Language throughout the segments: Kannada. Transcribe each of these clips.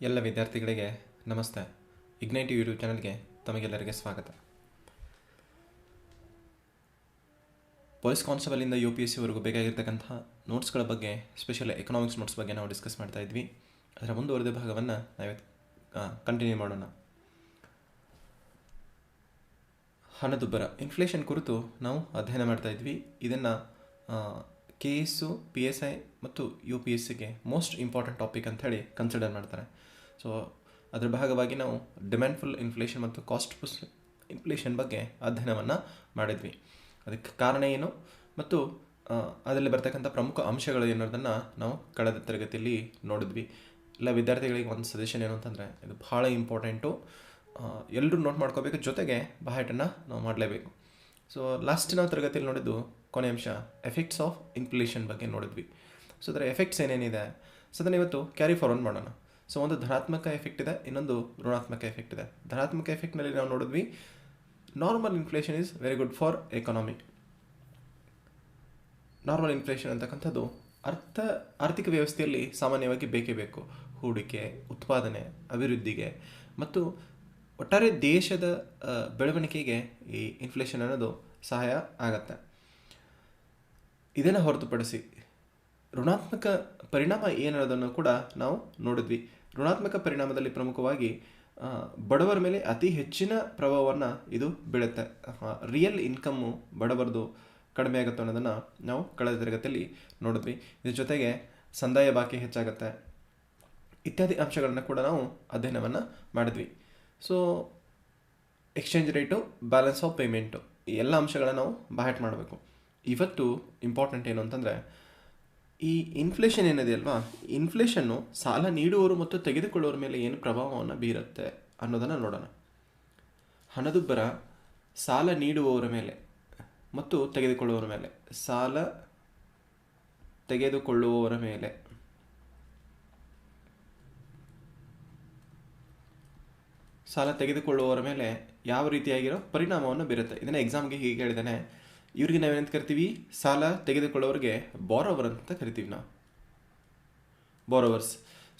ಎಲ್ಲ ವಿದ್ಯಾರ್ಥಿಗಳಿಗೆ ನಮಸ್ತೆ. ಇಗ್ನೈಟಿವ್ ಯೂಟ್ಯೂಬ್ ಚಾನಲ್ಗೆ ತಮಗೆಲ್ಲರಿಗೆ ಸ್ವಾಗತ. ಪೊಲೀಸ್ ಕಾನ್ಸ್ಟೇಬಲಿಂದ UPSC ಬೇಕಾಗಿರ್ತಕ್ಕಂಥ ನೋಟ್ಸ್ಗಳ ಬಗ್ಗೆ, ಸ್ಪೆಷಲ್ ಎಕನಾಮಿಕ್ಸ್ ನೋಟ್ಸ್ ಬಗ್ಗೆ ನಾವು ಡಿಸ್ಕಸ್ ಮಾಡ್ತಾ ಇದ್ವಿ. ಅದರ ಮುಂದುವರೆದ ಭಾಗವನ್ನು ನಾವಿವತ್ತು ಕಂಟಿನ್ಯೂ ಮಾಡೋಣ. ಹಣದುಬ್ಬರ, ಇನ್ಫ್ಲೇಷನ್ ಕುರಿತು ನಾವು ಅಧ್ಯಯನ ಮಾಡ್ತಾ ಇದ್ವಿ. ಇದನ್ನು KS, PSI ಮತ್ತು UPSCಗೆ ಮೋಸ್ಟ್ ಇಂಪಾರ್ಟೆಂಟ್ ಟಾಪಿಕ್ ಅಂತ ಹೇಳಿ ಕನ್ಸಿಡರ್ ಮಾಡ್ತಾರೆ. ಸೊ ಅದರ ಭಾಗವಾಗಿ ನಾವು ಡಿಮ್ಯಾಂಡ್ಫುಲ್ ಇನ್ಫ್ಲೇಷನ್ ಮತ್ತು ಕಾಸ್ಟ್ ಪುಸ್ ಇನ್ಫ್ಲೇಷನ್ ಬಗ್ಗೆ ಅಧ್ಯಯನವನ್ನು ಮಾಡಿದ್ವಿ. ಅದಕ್ಕೆ ಕಾರಣ ಏನು ಮತ್ತು ಅದರಲ್ಲಿ ಬರ್ತಕ್ಕಂಥ ಪ್ರಮುಖ ಅಂಶಗಳು ಏನೋದನ್ನು ನಾವು ಕಳೆದ ತರಗತಿಯಲ್ಲಿ ನೋಡಿದ್ವಿ. ಎಲ್ಲ ವಿದ್ಯಾರ್ಥಿಗಳಿಗೆ ಒಂದು ಸಜೆಷನ್ ಏನು ಅಂತಂದರೆ, ಇದು ಭಾಳ ಇಂಪಾರ್ಟೆಂಟು, ಎಲ್ಲರೂ ನೋಟ್ ಮಾಡ್ಕೋಬೇಕು, ಜೊತೆಗೆ ಬಹಟನ್ನು ನಾವು ಮಾಡಲೇಬೇಕು. ಸೊ ಲಾಸ್ಟ್ ನಾವು ತರಗತಿಯಲ್ಲಿ ನೋಡಿದ್ದು ಕೊನೆ ಅಂಶ ಎಫೆಕ್ಟ್ಸ್ ಆಫ್ ಇನ್ಫ್ಲೇಷನ್ ಬಗ್ಗೆ ನೋಡಿದ್ವಿ. ಸೊ ಅದರ ಎಫೆಕ್ಟ್ಸ್ ಏನೇನಿದೆ, ಸೊ ಅದನ್ನು ಇವತ್ತು ಕ್ಯಾರಿ ಫಾರ್ವರ್ಡ್ ಮಾಡೋಣ. ಸೊ ಒಂದು ಧನಾತ್ಮಕ ಎಫೆಕ್ಟ್ ಇದೆ, ಇನ್ನೊಂದು ಋಣಾತ್ಮಕ ಎಫೆಕ್ಟ್ ಇದೆ. ಧನಾತ್ಮಕ ಎಫೆಕ್ಟ್ನಲ್ಲಿ ನಾವು ನೋಡಿದ್ವಿ, normal inflation is very good for economy. Normal inflation ಅಂತಕ್ಕಂಥದ್ದು ಆರ್ಥಿಕ ವ್ಯವಸ್ಥೆಯಲ್ಲಿ ಸಾಮಾನ್ಯವಾಗಿ ಬೇಕೇ ಬೇಕು. ಹೂಡಿಕೆ, ಉತ್ಪಾದನೆ, ಅಭಿವೃದ್ಧಿಗೆ ಮತ್ತು ಒಟ್ಟಾರೆ ದೇಶದ ಬೆಳವಣಿಗೆಗೆ ಈ ಇನ್ಫ್ಲೇಷನ್ ಅನ್ನೋದು ಸಹಾಯ ಆಗತ್ತೆ. ಇದನ್ನು ಹೊರತುಪಡಿಸಿ ಋಣಾತ್ಮಕ ಪರಿಣಾಮ ಏನನ್ನೋದನ್ನು ಕೂಡ ನಾವು ನೋಡಿದ್ವಿ. ಋಣಾತ್ಮಕ ಪರಿಣಾಮದಲ್ಲಿ ಪ್ರಮುಖವಾಗಿ ಬಡವರ ಮೇಲೆ ಅತಿ ಹೆಚ್ಚಿನ ಪ್ರಭಾವವನ್ನು ಇದು ಬೀಳುತ್ತೆ. ರಿಯಲ್ ಇನ್ಕಮ್ಮು ಬಡವರದು ಕಡಿಮೆ ಆಗುತ್ತೆ ಅನ್ನೋದನ್ನು ನಾವು ಕಳೆದ ತರಗತಿಯಲ್ಲಿ ನೋಡಿದ್ವಿ. ಇದ್ರ ಜೊತೆಗೆ ಸಂದಾಯ ಬಾಕಿ ಹೆಚ್ಚಾಗುತ್ತೆ, ಇತ್ಯಾದಿ ಅಂಶಗಳನ್ನು ಕೂಡ ನಾವು ಅಧ್ಯಯನವನ್ನು ಮಾಡಿದ್ವಿ. So exchange rate, balance of payment, ಈ ಎಲ್ಲ ಅಂಶಗಳನ್ನು ನಾವು ಬಹಟ್ ಮಾಡಬೇಕು. ಇವತ್ತು ಇಂಪಾರ್ಟೆಂಟ್ ಏನು ಅಂತಂದರೆ, ಈ ಇನ್ಫ್ಲೇಷನ್ ಏನಿದೆ ಅಲ್ವಾ, ಇನ್ಫ್ಲೇಷನ್ನು ಸಾಲ ನೀಡುವವರು ಮತ್ತು ತೆಗೆದುಕೊಳ್ಳುವವರ ಮೇಲೆ ಏನು ಪ್ರಭಾವವನ್ನು ಬೀರುತ್ತೆ ಅನ್ನೋದನ್ನು ನೋಡೋಣ. ಹಣದುಬ್ಬರ ಸಾಲ ನೀಡುವವರ ಮೇಲೆ ಮತ್ತು ತೆಗೆದುಕೊಳ್ಳುವವರ ಮೇಲೆ, ಸಾಲ ತೆಗೆದುಕೊಳ್ಳುವವರ ಮೇಲೆ ಯಾವ ರೀತಿಯಾಗಿರೋ ಪರಿಣಾಮವನ್ನು ಬೀರುತ್ತೆ. ಇದನ್ನು ಎಕ್ಸಾಮ್ಗೆ ಹೀಗೆ ಹೇಳಿದ್ದಾನೆ, ಇವ್ರಿಗೆ ನಾವೇನಂತ ಕರಿತೀವಿ, ಸಾಲ ತೆಗೆದುಕೊಳ್ಳೋರಿಗೆ ಬಾರೋವರ್ ಅಂತ ಕರಿತೀವಿ ನಾವು, ಬಾರೋವರ್ಸ್.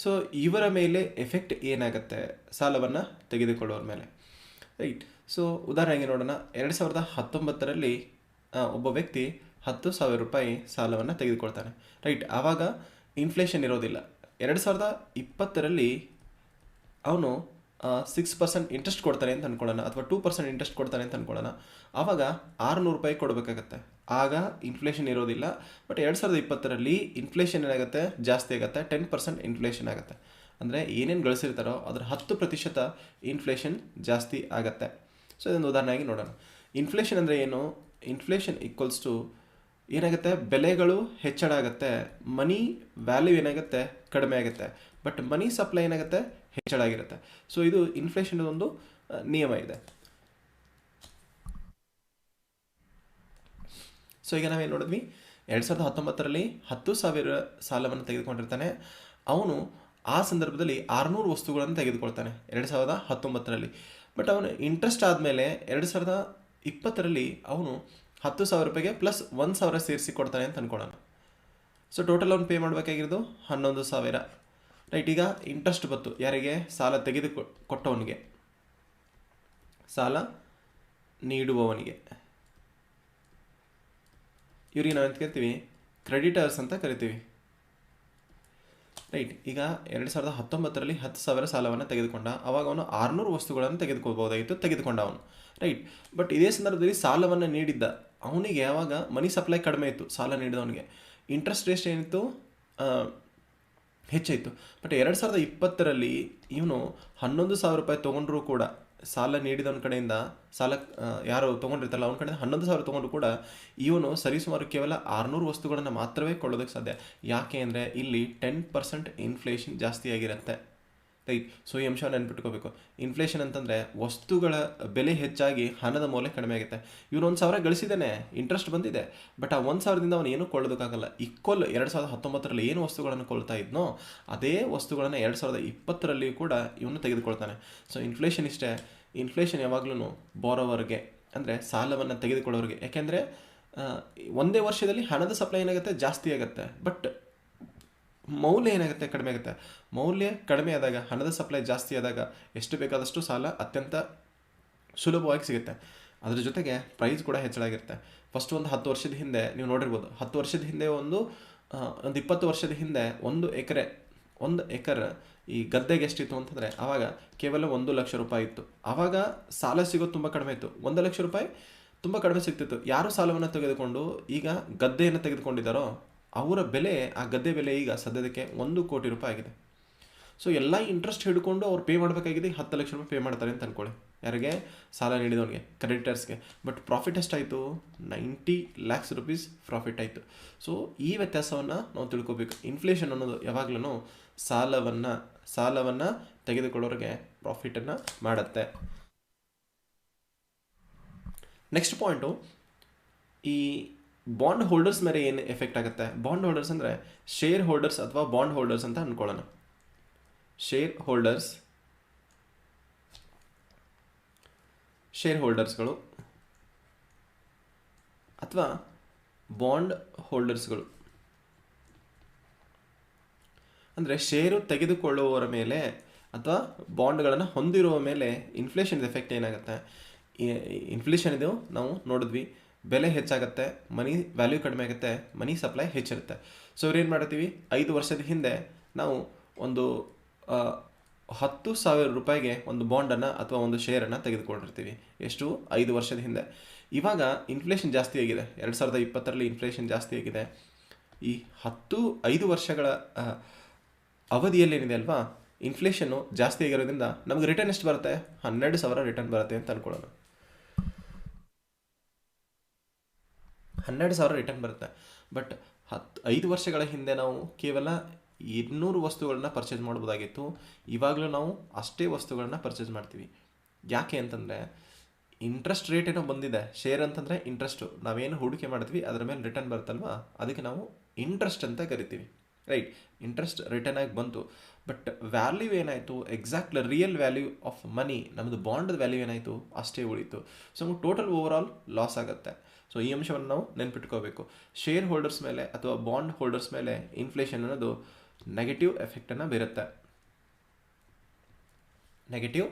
ಸೊ ಇವರ ಮೇಲೆ ಎಫೆಕ್ಟ್ ಏನಾಗುತ್ತೆ ಸಾಲವನ್ನು ತೆಗೆದುಕೊಳ್ಳೋರ ಮೇಲೆ, ರೈಟ್. ಸೊ ಉದಾಹರಣೆಗೆ ನೋಡೋಣ, 2019ರಲ್ಲಿ ಒಬ್ಬ ವ್ಯಕ್ತಿ 10,000 ರೂಪಾಯಿ ಸಾಲವನ್ನು ತೆಗೆದುಕೊಳ್ತಾನೆ, ರೈಟ್. ಆವಾಗ ಇನ್ಫ್ಲೇಷನ್ ಇರೋದಿಲ್ಲ. 2020ರಲ್ಲಿ ಅವನು 6% ಇಂಟ್ರೆಸ್ಟ್ ಕೊಡ್ತಾನೆ ಅಂತ ಅಂದ್ಕೊಳ್ಳೋಣ, ಅಥವಾ 2% ಇಂಟ್ರೆಸ್ಟ್ ಕೊಡ್ತಾನೆ ಅಂತ ಅಂದ್ಕೊಳ್ಳೋಣ. ಆವಾಗ 600 ರೂಪಾಯಿ ಕೊಡಬೇಕಾಗತ್ತೆ. ಆಗ ಇನ್ಫ್ಲೇಷನ್ ಇರೋದಿಲ್ಲ. ಬಟ್ 2020ರಲ್ಲಿ ಇನ್ಫ್ಲೇಷನ್ ಏನಾಗುತ್ತೆ, ಜಾಸ್ತಿ ಆಗುತ್ತೆ, 10% ಇನ್ಫ್ಲೇಷನ್ ಆಗುತ್ತೆ. ಅಂದರೆ ಏನೇನು ಗಳಿಸಿರ್ತಾರೋ ಅದರ 10% ಇನ್ಫ್ಲೇಷನ್ ಜಾಸ್ತಿ ಆಗುತ್ತೆ. ಸೊ ಇದೊಂದು ಉದಾಹರಣೆಯಾಗಿ ನೋಡೋಣ. ಇನ್ಫ್ಲೇಷನ್ ಅಂದರೆ ಏನು? ಇನ್ಫ್ಲೇಷನ್ ಈಕ್ವಲ್ಸ್ ಟು ಏನಾಗುತ್ತೆ, ಬೆಲೆಗಳು ಹೆಚ್ಚಳ ಆಗುತ್ತೆ, ಮನಿ ವ್ಯಾಲ್ಯೂ ಏನಾಗುತ್ತೆ, ಕಡಿಮೆ ಆಗುತ್ತೆ, ಬಟ್ ಮನಿ ಸಪ್ಲೈ ಏನಾಗುತ್ತೆ, ಹೆಚ್ಚಳ ಆಗಿರುತ್ತೆ. ಸೊ ಇದು ಇನ್ಫ್ಲೇಷನ್ ಒಂದು ನಿಯಮ ಇದೆ. ಸೊ ಈಗ ನಾವೇನು ನೋಡಿದ್ವಿ, 2019ರಲ್ಲಿ 10,000 ಸಾಲವನ್ನು ತೆಗೆದುಕೊಂಡಿರ್ತಾನೆ. ಅವನು ಆ ಸಂದರ್ಭದಲ್ಲಿ 600 ವಸ್ತುಗಳನ್ನು ತೆಗೆದುಕೊಳ್ತಾನೆ 2019ರಲ್ಲಿ. ಬಟ್ ಅವನು ಇಂಟ್ರೆಸ್ಟ್ ಆದಮೇಲೆ 2020ರಲ್ಲಿ ಅವನು 10,000 ರೂಪಾಯಿಗೆ ಪ್ಲಸ್ 1,000 ಸೇರಿಸಿ ಕೊಡ್ತಾನೆ ಅಂತ ಅಂದ್ಕೊಳ್ಳೋಣ. ಸೊ ಟೋಟಲ್ ಅವ್ನು ಪೇ ಮಾಡಬೇಕಾಗಿರೋದು 11,000, ರೈಟ್. ಈಗ ಇಂಟ್ರೆಸ್ಟ್ ಬಂತು ಯಾರಿಗೆ, ಸಾಲ ಕೊಟ್ಟವನಿಗೆ, ಸಾಲ ನೀಡುವವನಿಗೆ. ಇವ್ರಿಗೆ ನಾವೆಂತ ಕರಿತೀವಿ, ಕ್ರೆಡಿಟರ್ಸ್ ಅಂತ ಕರಿತೀವಿ, ರೈಟ್. ಈಗ 2019ರಲ್ಲಿ 10,000 ಸಾಲವನ್ನು ತೆಗೆದುಕೊಂಡ. ಅವಾಗ ಅವನು 600 ವಸ್ತುಗಳನ್ನು ತೆಗೆದುಕೊಳ್ಬೋದಾಗಿತ್ತು, ತೆಗೆದುಕೊಂಡ ಅವನು, ರೈಟ್. ಬಟ್ ಇದೇ ಸಂದರ್ಭದಲ್ಲಿ ಸಾಲವನ್ನು ನೀಡಿದ್ದ ಅವನಿಗೆ ಯಾವಾಗ ಮನಿ ಸಪ್ಲೈ ಕಡಿಮೆ ಇತ್ತು, ಸಾಲ ನೀಡಿದವನಿಗೆ ಇಂಟ್ರೆಸ್ಟ್ ರೇಟ್ ಏನಿತ್ತು, ಹೆಚ್ಚಾಯಿತು. ಬಟ್ 2020ರಲ್ಲಿ ಇವನು 11,000 ರೂಪಾಯಿ ತೊಗೊಂಡ್ರೂ ಕೂಡ, ಸಾಲ ನೀಡಿದವನ ಕಡೆಯಿಂದ, ಸಾಲ ಯಾರು ತೊಗೊಂಡಿರ್ತಾರಲ್ಲ ಅವನ ಕಡೆಯಿಂದ 11,000 ತೊಗೊಂಡ್ರು ಕೂಡ ಇವನು ಸರಿಸುಮಾರು ಕೇವಲ 600 ವಸ್ತುಗಳನ್ನು ಮಾತ್ರವೇ ಕೊಳ್ಳೋದಕ್ಕೆ ಸಾಧ್ಯ. ಯಾಕೆ ಅಂದರೆ ಇಲ್ಲಿ 10% ಇನ್ಫ್ಲೇಷನ್ ಜಾಸ್ತಿ ಆಗಿರುತ್ತೆ, ರೈಟ್. ಸೊ ಈ ಅಂಶವನ್ನು ನೆನ್ಪಿಟ್ಕೋಬೇಕು. ಇನ್ಫ್ಲೇಷನ್ ಅಂತಂದರೆ ವಸ್ತುಗಳ ಬೆಲೆ ಹೆಚ್ಚಾಗಿ ಹಣದ ಮೌಲ್ಯ ಕಡಿಮೆ ಆಗುತ್ತೆ. ಇವನು 1,000 ಗಳಿಸಿದ್ದಾನೆ, ಇಂಟ್ರೆಸ್ಟ್ ಬಂದಿದೆ, ಬಟ್ ಆ 1,000ದಿಂದ ಅವನು ಏನೂ ಕೊಳ್ಳೋದಕ್ಕಾಗಲ್ಲ. ಈಕ್ವಲ್ 2019ರಲ್ಲಿ ಏನು ವಸ್ತುಗಳನ್ನು ಕೊಳ್ತಾ ಇದ್ನೋ ಅದೇ ವಸ್ತುಗಳನ್ನು 2020ರಲ್ಲಿ ಕೂಡ ಇವನು ತೆಗೆದುಕೊಳ್ತಾನೆ. ಸೊ ಇನ್ಫ್ಲೇಷನ್ ಇಷ್ಟೇ. ಇನ್ಫ್ಲೇಷನ್ ಯಾವಾಗ್ಲೂ ಬಾರೋವರ್ಗೆ, ಅಂದರೆ ಸಾಲವನ್ನು ತೆಗೆದುಕೊಳ್ಳೋರಿಗೆ. ಯಾಕೆಂದರೆ ಒಂದೇ ವರ್ಷದಲ್ಲಿ ಹಣದ ಸಪ್ಲೈ ಏನಾಗುತ್ತೆ, ಜಾಸ್ತಿ ಆಗುತ್ತೆ, ಬಟ್ ಮೌಲ್ಯ ಏನಾಗುತ್ತೆ, ಕಡಿಮೆ ಆಗುತ್ತೆ. ಮೌಲ್ಯ ಕಡಿಮೆ ಆದಾಗ, ಹಣದ ಸಪ್ಲೈ ಜಾಸ್ತಿ ಆದಾಗ ಎಷ್ಟು ಬೇಕಾದಷ್ಟು ಸಾಲ ಅತ್ಯಂತ ಸುಲಭವಾಗಿ ಸಿಗುತ್ತೆ. ಅದ್ರ ಜೊತೆಗೆ ಪ್ರೈಸ್ ಕೂಡ ಹೆಚ್ಚಳಾಗಿರುತ್ತೆ. ಫಸ್ಟ್ ಒಂದು 10 ವರ್ಷದ ಹಿಂದೆ ನೀವು ನೋಡಿರ್ಬೋದು, 10 ವರ್ಷದ ಹಿಂದೆ ಒಂದು 20 ವರ್ಷದ ಹಿಂದೆ ಒಂದು ಎಕರ್ ಈ ಗದ್ದೆಗೆ ಎಷ್ಟಿತ್ತು ಅಂತಂದರೆ ಆವಾಗ ಕೇವಲ 1 ಲಕ್ಷ ರೂಪಾಯಿ ಇತ್ತು. ಆವಾಗ ಸಾಲ ಸಿಗೋದು ತುಂಬ ಕಡಿಮೆ ಇತ್ತು. 1 ಲಕ್ಷ ರೂಪಾಯಿ ತುಂಬ ಕಡಿಮೆ ಸಿಗ್ತಿತ್ತು. ಯಾರು ಸಾಲವನ್ನು ತೆಗೆದುಕೊಂಡು ಈಗ ಗದ್ದೆಯನ್ನು ತೆಗೆದುಕೊಂಡಿದ್ದಾರೋ ಅವರ ಬೆಲೆ, ಆ ಗದ್ದೆ ಬೆಲೆ ಈಗ ಸದ್ಯದಕ್ಕೆ 1 ಕೋಟಿ ರೂಪಾಯಿ ಆಗಿದೆ. ಸೊ ಎಲ್ಲ ಇಂಟ್ರೆಸ್ಟ್ ಹಿಡ್ಕೊಂಡು ಅವ್ರು ಪೇ ಮಾಡಬೇಕಾಗಿದೆ 10 ಲಕ್ಷ ರೂಪಾಯಿ ಪೇ ಮಾಡ್ತಾರೆ ಅಂತ ಅಂದ್ಕೊಳ್ಳಿ. ಯಾರಿಗೆ? ಸಾಲ ನೀಡಿದವನಿಗೆ, ಕ್ರೆಡಿಟರ್ಸ್ಗೆ. ಬಟ್ ಪ್ರಾಫಿಟ್ ಎಷ್ಟಾಯಿತು? 90 ಲ್ಯಾಕ್ಸ್ ರುಪೀಸ್ ಪ್ರಾಫಿಟ್ ಆಯಿತು. ಸೊ ಈ ವ್ಯತ್ಯಾಸವನ್ನು ನಾವು ತಿಳ್ಕೊಬೇಕು. ಇನ್ಫ್ಲೇಷನ್ ಅನ್ನೋದು ಯಾವಾಗಲೂ ಸಾಲವನ್ನು ತೆಗೆದುಕೊಳ್ಳೋರಿಗೆ ಪ್ರಾಫಿಟನ್ನು ಮಾಡುತ್ತೆ. ನೆಕ್ಸ್ಟ್ ಪಾಯಿಂಟು, ಈ ಬಾಂಡ್ ಹೋಲ್ಡರ್ಸ್ ಮೇಲೆ ಏನು ಎಫೆಕ್ಟ್ ಆಗುತ್ತೆ? ಬಾಂಡ್ ಹೋಲ್ಡರ್ಸ್ ಅಂದರೆ ಶೇರ್ ಹೋಲ್ಡರ್ಸ್ ಅಥವಾ ಬಾಂಡ್ ಹೋಲ್ಡರ್ಸ್ ಅಂತ ಅಂದ್ಕೊಳ್ಳೋಣ. ಶೇರ್ ಹೋಲ್ಡರ್ಸ್ಗಳು ಅಥವಾ ಬಾಂಡ್ ಹೋಲ್ಡರ್ಸ್ಗಳು ಅಂದರೆ ಷೇರು ತೆಗೆದುಕೊಳ್ಳುವವರ ಮೇಲೆ ಅಥವಾ ಬಾಂಡ್ಗಳನ್ನು ಹೊಂದಿರುವ ಮೇಲೆ ಇನ್ಫ್ಲೇಷನ್ ಎಫೆಕ್ಟ್ ಏನಾಗುತ್ತೆ? ಇನ್ಫ್ಲೇಷನ್ ಇದು ನಾವು ನೋಡಿದ್ವಿ, ಬೆಲೆ ಹೆಚ್ಚಾಗುತ್ತೆ, ಮನಿ ವ್ಯಾಲ್ಯೂ ಕಡಿಮೆ ಆಗುತ್ತೆ, ಮನಿ ಸಪ್ಲೈ ಹೆಚ್ಚಿರುತ್ತೆ. ಸೊ ಇವ್ರೇನು ಮಾಡ್ತೀವಿ, 5 ವರ್ಷದ ಹಿಂದೆ ನಾವು ಒಂದು 10,000 ರೂಪಾಯಿಗೆ ಒಂದು ಬಾಂಡನ್ನು ಅಥವಾ ಒಂದು ಶೇರನ್ನು ತೆಗೆದುಕೊಂಡಿರ್ತೀವಿ. ಎಷ್ಟು? 5 ವರ್ಷದ ಹಿಂದೆ. ಇವಾಗ ಇನ್ಫ್ಲೇಷನ್ ಜಾಸ್ತಿ ಆಗಿದೆ. 2020ರಲ್ಲಿ ಇನ್ಫ್ಲೇಷನ್ ಜಾಸ್ತಿ ಆಗಿದೆ. ಈ 5 ವರ್ಷಗಳ ಅವಧಿಯಲ್ಲಿ ಏನಿದೆ ಅಲ್ವಾ, ಇನ್ಫ್ಲೇಷನ್ನು ಜಾಸ್ತಿ ಆಗಿರೋದ್ರಿಂದ ನಮಗೆ ರಿಟರ್ನ್ ಎಷ್ಟು ಬರುತ್ತೆ? 12,000 ರಿಟರ್ನ್ ಬರುತ್ತೆ ಅಂತ ಅನ್ಕೊಳ್ಳೋಣ. 12,000 ರಿಟರ್ನ್ ಬರುತ್ತೆ. ಬಟ್ 5 ವರ್ಷಗಳ ಹಿಂದೆ ನಾವು ಕೇವಲ 200 ವಸ್ತುಗಳನ್ನ ಪರ್ಚೇಸ್ ಮಾಡ್ಬೋದಾಗಿತ್ತು. ಇವಾಗಲೂ ನಾವು ಅಷ್ಟೇ ವಸ್ತುಗಳನ್ನ ಪರ್ಚೇಸ್ ಮಾಡ್ತೀವಿ. ಯಾಕೆ ಅಂತಂದರೆ ಇಂಟ್ರೆಸ್ಟ್ ರೇಟ್ ಏನೋ ಬಂದಿದೆ. ಶೇರ್ ಅಂತಂದರೆ ಇಂಟ್ರೆಸ್ಟು, ನಾವೇನು ಹೂಡಿಕೆ ಮಾಡ್ತೀವಿ ಅದರ ಮೇಲೆ ರಿಟರ್ನ್ ಬರುತ್ತಲ್ವಾ, ಅದಕ್ಕೆ ನಾವು ಇಂಟ್ರೆಸ್ಟ್ ಅಂತ ಕರಿತೀವಿ. ರೈಟ್, ಇಂಟ್ರೆಸ್ಟ್ ರಿಟರ್ನ್ ಆಗಿ ಬಂತು. ಬಟ್ ವ್ಯಾಲ್ಯೂ ಏನಾಯಿತು? Exact real value of money, ನಮ್ಮದು ಬಾಂಡ್ ವ್ಯಾಲ್ಯೂ ಏನಾಯಿತು? ಅಷ್ಟೇ ಉಳಿತು. So total over all loss ಆಗುತ್ತೆ. ಸೊ ಈ ಅಂಶವನ್ನು ನಾವು ನೆನ್ಪಿಟ್ಕೋಬೇಕು. ಶೇರ್ ಹೋಲ್ಡರ್ಸ್ ಮೇಲೆ ಅಥವಾ ಬಾಂಡ್ ಹೋಲ್ಡರ್ಸ್ ಮೇಲೆ ಇನ್ಫ್ಲೇಷನ್ ಅನ್ನೋದು ನೆಗೆಟಿವ್ ಎಫೆಕ್ಟನ್ನು ಬೀರುತ್ತೆ, ನೆಗೆಟಿವ್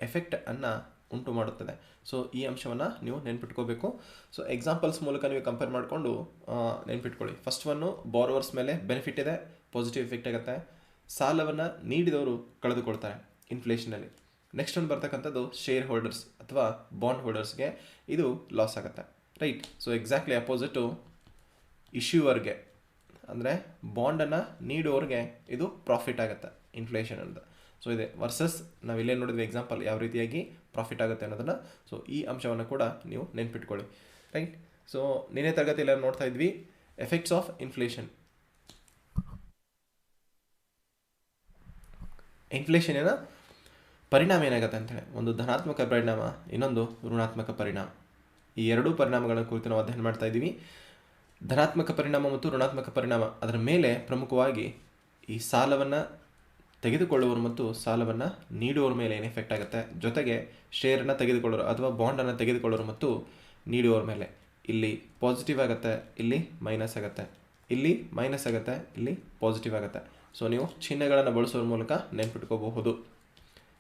ಎಫೆಕ್ಟನ್ನು ಉಂಟು ಮಾಡುತ್ತದೆ. ಸೊ ಈ ಅಂಶವನ್ನು ನೀವು ನೆನ್ಪಿಟ್ಕೋಬೇಕು. ಸೊ ಎಕ್ಸಾಂಪಲ್ಸ್ ಮೂಲಕ ನೀವು ಕಂಪೇರ್ ಮಾಡಿಕೊಂಡು ನೆನ್ಪಿಟ್ಕೊಳ್ಳಿ. ಫಸ್ಟ್ ಒನ್ನು, ಬಾರೋವರ್ಸ್ ಮೇಲೆ ಬೆನಿಫಿಟ್ ಇದೆ, ಪಾಸಿಟಿವ್ ಎಫೆಕ್ಟ್ ಆಗುತ್ತೆ. ಸಾಲವನ್ನು ನೀಡಿದವರು ಕಳೆದುಕೊಳ್ತಾರೆ ಇನ್ಫ್ಲೇಷನಲ್ಲಿ. ನೆಕ್ಸ್ಟ್ ಒಂದು ಬರ್ತಕ್ಕಂಥದ್ದು ಶೇರ್ ಹೋಲ್ಡರ್ಸ್ ಅಥವಾ ಬಾಂಡ್ ಹೋಲ್ಡರ್ಸ್ಗೆ ಇದು ಲಾಸ್ ಆಗುತ್ತೆ. ರೈಟ್, ಸೊ ಎಕ್ಸಾಕ್ಟ್ಲಿ ಅಪೋಸಿಟು ಇಶ್ಯೂವರ್ಗೆ ಅಂದರೆ ಬಾಂಡನ್ನು ನೀಡುವವ್ರಿಗೆ ಇದು ಪ್ರಾಫಿಟ್ ಆಗುತ್ತೆ ಇನ್ಫ್ಲೇಷನ್ ಅಂತ. ಸೊ ಇದೆ ವರ್ಸಸ್ ನಾವು ಇಲ್ಲೇ ನೋಡಿದ್ವಿ ಎಕ್ಸಾಂಪಲ್ ಯಾವ ರೀತಿಯಾಗಿ ಪ್ರಾಫಿಟ್ ಆಗುತ್ತೆ ಅನ್ನೋದನ್ನು. ಸೊ ಈ ಅಂಶವನ್ನು ಕೂಡ ನೀವು ನೆನ್ಪಿಟ್ಕೊಳ್ಳಿ. ರೈಟ್, ಸೊ ನಿನ್ನೆ ತರಗತಿಯಲ್ಲಿ ನೋಡ್ತಾ ಇದ್ವಿ ಎಫೆಕ್ಟ್ಸ್ ಆಫ್ ಇನ್ಫ್ಲೇಷನ್. ಇನ್ಫ್ಲೇಷನಿನ ಪರಿಣಾಮ ಏನಾಗುತ್ತೆ ಅಂತೇಳಿ, ಒಂದು ಧನಾತ್ಮಕ ಪರಿಣಾಮ, ಇನ್ನೊಂದು ಋಣಾತ್ಮಕ ಪರಿಣಾಮ. ಈ ಎರಡೂ ಪರಿಣಾಮಗಳ ಕುರಿತು ನಾವು ಅಧ್ಯಯನ ಮಾಡ್ತಾ ಇದ್ದೀವಿ. ಧನಾತ್ಮಕ ಪರಿಣಾಮ ಮತ್ತು ಋಣಾತ್ಮಕ ಪರಿಣಾಮ, ಅದರ ಮೇಲೆ ಪ್ರಮುಖವಾಗಿ ಈ ಸಾಲವನ್ನು ತೆಗೆದುಕೊಳ್ಳುವವರು ಮತ್ತು ಸಾಲವನ್ನು ನೀಡುವವರ ಮೇಲೆ ಏನು ಎಫೆಕ್ಟ್ ಆಗುತ್ತೆ, ಜೊತೆಗೆ ಶೇರನ್ನು ತೆಗೆದುಕೊಳ್ಳೋರು ಅಥವಾ ಬಾಂಡನ್ನು ತೆಗೆದುಕೊಳ್ಳೋರು ಮತ್ತು ನೀಡುವವರ ಮೇಲೆ ಇಲ್ಲಿ ಪಾಸಿಟಿವ್ ಆಗುತ್ತೆ, ಇಲ್ಲಿ ಮೈನಸ್ ಆಗುತ್ತೆ, ಇಲ್ಲಿ ಮೈನಸ್ ಆಗುತ್ತೆ, ಇಲ್ಲಿ ಪಾಸಿಟಿವ್ ಆಗುತ್ತೆ. ಸೊ ನೀವು ಚಿಹ್ನೆಗಳನ್ನು ಬಳಸೋದ್ರ ಮೂಲಕ ನೆನ್ಪಿಟ್ಕೋಬಹುದು.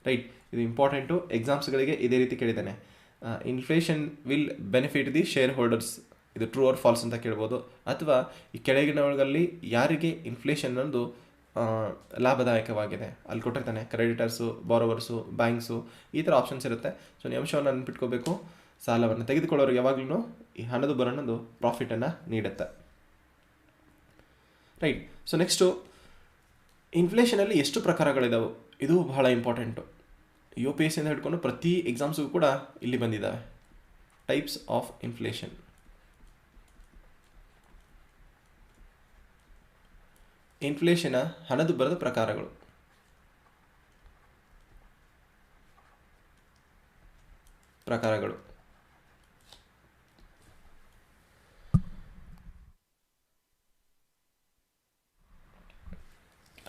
ರೈಟ್, ಇದು ಇಂಪಾರ್ಟೆಂಟು. ಎಕ್ಸಾಮ್ಸ್ಗಳಿಗೆ ಇದೇ ರೀತಿ ಕೇಳಿದ್ದಾನೆ. Inflation will benefit the shareholders, ಇದು ಟ್ರೂ ಆರ್ ಫಾಲ್ಸ್ ಅಂತ ಕೇಳ್ಬೋದು. ಅಥವಾ ಈ ಕೆಳಗಿನವುಗಳಲ್ಲಿ ಯಾರಿಗೆ ಇನ್ಫ್ಲೇಷನ್ ಅನ್ನೋದು ಲಾಭದಾಯಕವಾಗಿದೆ ಅಲ್ಲಿ ಕೊಟ್ಟಿರ್ತಾನೆ, ಕ್ರೆಡಿಟರ್ಸು, ಬಾರೋವರ್ಸು, ಬ್ಯಾಂಕ್ಸು, ಈ ಥರ ಆಪ್ಷನ್ಸ್ ಇರುತ್ತೆ. ಸೊ ನೀವು ಅಂಶವನ್ನು ನೆನ್ಪಿಟ್ಕೋಬೇಕು. ಸಾಲವನ್ನು ತೆಗೆದುಕೊಳ್ಳೋರು ಯಾವಾಗಲೂ ಈ ಹಣದ ಬರೋಣದು ಪ್ರಾಫಿಟನ್ನು ನೀಡುತ್ತೆ. ರೈಟ್, ಸೊ ನೆಕ್ಸ್ಟು ಇನ್ಫ್ಲೇಷನಲ್ಲಿ ಎಷ್ಟು ಪ್ರಕಾರಗಳಿದಾವೆ, ಇದು ಬಹಳ ಇಂಪಾರ್ಟೆಂಟು. UPSC ಇಂದ ಹಿಡ್ಕೊಂಡು ಪ್ರತಿ ಎಕ್ಸಾಮ್ಸ್ಗೂ ಕೂಡ ಇಲ್ಲಿ ಬಂದಿದ್ದಾವೆ. Types of inflation. ಇನ್ಫ್ಲೇಷನ್ ಹಣದುಬ್ಬರದ ಪ್ರಕಾರಗಳು.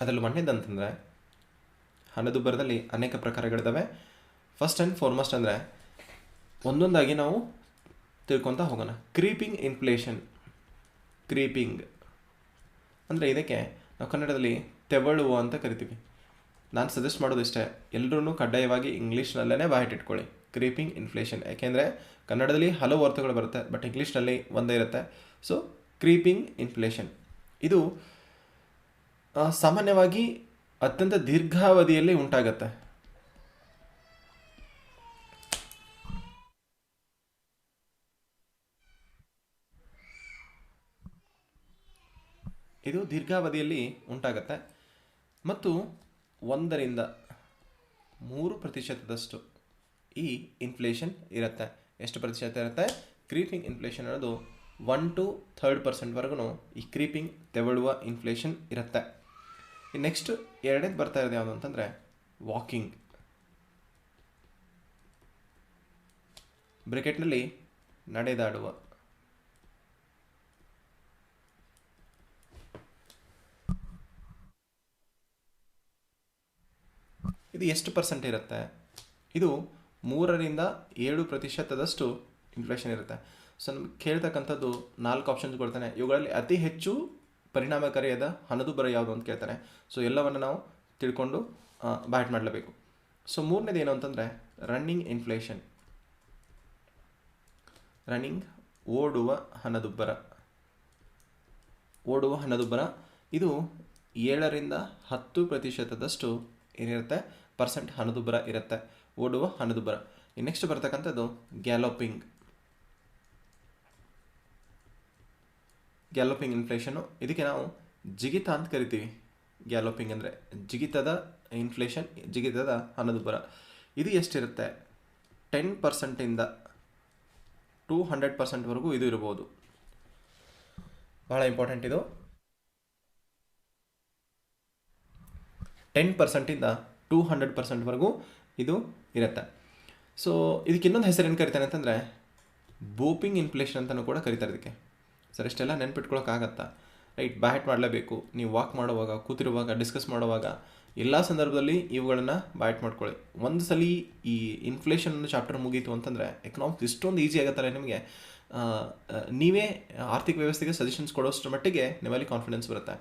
ಅದರಲ್ಲಿ ಒಂದೇದಂತಂದರೆ, ಹಣದುಬ್ಬರದಲ್ಲಿ ಅನೇಕ ಪ್ರಕಾರಗಳಿದ್ದಾವೆ. ಫಸ್ಟ್ ಆ್ಯಂಡ್ ಫಾರ್ಮೋಸ್ಟ್ ಅಂದರೆ ಒಂದೊಂದಾಗಿ ನಾವು ತಿಳ್ಕೊತಾ ಹೋಗೋಣ. Creeping inflation. ಕ್ರೀಪಿಂಗ್ ಅಂದರೆ ಇದಕ್ಕೆ ನಾವು ಕನ್ನಡದಲ್ಲಿ ತೆವಳುವ ಅಂತ ಕರಿತೀವಿ. ನಾನು ಸಜೆಸ್ಟ್ ಮಾಡೋದಿಷ್ಟೇ, ಎಲ್ಲರೂ ಕಡ್ಡಾಯವಾಗಿ ಇಂಗ್ಲೀಷ್ನಲ್ಲೇ ಬಾಯಿಟ್ಟಿಟ್ಕೊಳ್ಳಿ ಕ್ರೀಪಿಂಗ್ ಇನ್ಫ್ಲೇಷನ್. ಯಾಕೆಂದರೆ ಕನ್ನಡದಲ್ಲಿ ಹಲವು ಅರ್ಥಗಳು ಬರುತ್ತೆ, ಬಟ್ ಇಂಗ್ಲೀಷ್ನಲ್ಲಿ ಒಂದೇ ಇರುತ್ತೆ. ಸೊ ಕ್ರೀಪಿಂಗ್ ಇನ್ಫ್ಲೇಷನ್ ಇದು ಸಾಮಾನ್ಯವಾಗಿ ಅತ್ಯಂತ ದೀರ್ಘಾವಧಿಯಲ್ಲಿ ಉಂಟಾಗತ್ತೆ. ಇದು ದೀರ್ಘಾವಧಿಯಲ್ಲಿ ಉಂಟಾಗತ್ತೆ ಮತ್ತು 1-3% ಈ ಇನ್ಫ್ಲೇಷನ್ ಇರುತ್ತೆ. ಎಷ್ಟು ಪ್ರತಿಶತ ಇರುತ್ತೆ? ಕ್ರೀಪಿಂಗ್ ಇನ್ಫ್ಲೇಷನ್ ಅನ್ನೋದು 1-3% ಈ ಕ್ರೀಪಿಂಗ್ ತೆವಳುವ ಇನ್ಫ್ಲೇಷನ್ ಇರುತ್ತೆ. ನೆಕ್ಸ್ಟ್ ಎರಡನೇದು ಬರ್ತಾ ಇರೋದು ಯಾವುದು ಅಂತಂದರೆ ವಾಕಿಂಗ್. ಬ್ರೆಕೆಟ್ನಲ್ಲಿ ನಡೆದಾಡುವ. ಇದು ಎಷ್ಟು ಪರ್ಸೆಂಟ್ ಇರುತ್ತೆ? ಇದು 3-7% ಇನ್ಫ್ಲೇಷನ್ ಇರುತ್ತೆ. ಸೊ ನಮ್ಗೆ ಕೇಳ್ತಕ್ಕಂಥದ್ದು 4 ಆಪ್ಷನ್ಸ್ ಕೊಡ್ತಾನೆ. ಇವುಗಳಲ್ಲಿ ಅತಿ ಹೆಚ್ಚು ಪರಿಣಾಮಕಾರಿಯಾದ ಹಣದುಬ್ಬರ ಯಾವುದು ಅಂತ ಕೇಳ್ತಾನೆ. ಸೊ ಎಲ್ಲವನ್ನು ನಾವು ತಿಳ್ಕೊಂಡು ಬ್ಯಾಟ್ ಮಾಡಲೇಬೇಕು. ಸೊ ಮೂರನೇದು ಏನು ಅಂತಂದರೆ ರನ್ನಿಂಗ್ ಇನ್ಫ್ಲೇಷನ್. ರನ್ನಿಂಗ್ ಓಡುವ ಹಣದುಬ್ಬರ. ಇದು 7-10% ಏನಿರುತ್ತೆ ಪರ್ಸೆಂಟ್ ಹಣದುಬ್ಬರ ಇರುತ್ತೆ, ಓಡುವ ಹಣದುಬ್ಬರ. ನೆಕ್ಸ್ಟ್ ಬರ್ತಕ್ಕಂಥದ್ದು ಗ್ಯಾಲೋಪಿಂಗ್ ಇನ್ಫ್ಲೇಷನು. ಇದಕ್ಕೆ ನಾವು ಜಿಗಿತ ಅಂತ ಕರಿತೀವಿ. ಗ್ಯಾಲೋಪಿಂಗ್ ಅಂದರೆ ಜಿಗಿತದ ಇನ್ಫ್ಲೇಷನ್, ಜಿಗಿತದ ಹಣದುಬ್ಬರ. ಇದು ಎಷ್ಟಿರುತ್ತೆ? 10%-100%ವರೆಗೂ ಇದು ಇರ್ಬೋದು. ಬಹಳ ಇಂಪಾರ್ಟೆಂಟ್ ಇದು. 10%-100%ವರೆಗೂ ಇದು ಇರುತ್ತೆ. ಸೊ ಇದಕ್ಕೆ ಇನ್ನೊಂದು ಹೆಸರು ಏನು ಕರಿತಾರೆ ಅಂತಂದರೆ ಬೋಪಿಂಗ್ ಇನ್ಫ್ಲೇಷನ್ ಅಂತಲೂ ಕೂಡ ಕರೀತಾರೆ ಇದಕ್ಕೆ. ಸರ್ ಇಷ್ಟೆಲ್ಲ ನೆನ್ಪಿಟ್ಕೊಳ್ಳೋಕ್ಕಾಗತ್ತಾ? ರೈಟ್, ಬ್ಯಾಟ್ ಮಾಡಲೇಬೇಕು. ನೀವು ವಾಕ್ ಮಾಡುವಾಗ, ಕೂತಿರುವಾಗ, ಡಿಸ್ಕಸ್ ಮಾಡುವಾಗ ಎಲ್ಲ ಸಂದರ್ಭದಲ್ಲಿ ಇವುಗಳನ್ನು ಬ್ಯಾಟ್ ಮಾಡ್ಕೊಳ್ಳಿ. ಒಂದು ಸಲ ಈ ಇನ್ಫ್ಲೇಷನ್ ಚಾಪ್ಟರ್ ಮುಗೀತು ಅಂತಂದರೆ ಎಕನಾಮಿಕ್ಸ್ ಇಷ್ಟೊಂದು ಈಸಿ ಆಗುತ್ತಲ್ಲ ನಿಮಗೆ. ನೀವೇ ಆರ್ಥಿಕ ವ್ಯವಸ್ಥೆಗೆ ಸಜೆಷನ್ಸ್ ಕೊಡೋಷ್ಟರ ಮಟ್ಟಿಗೆ ನಿಮ್ಮಲ್ಲಿ ಕಾನ್ಫಿಡೆನ್ಸ್ ಬರುತ್ತೆ.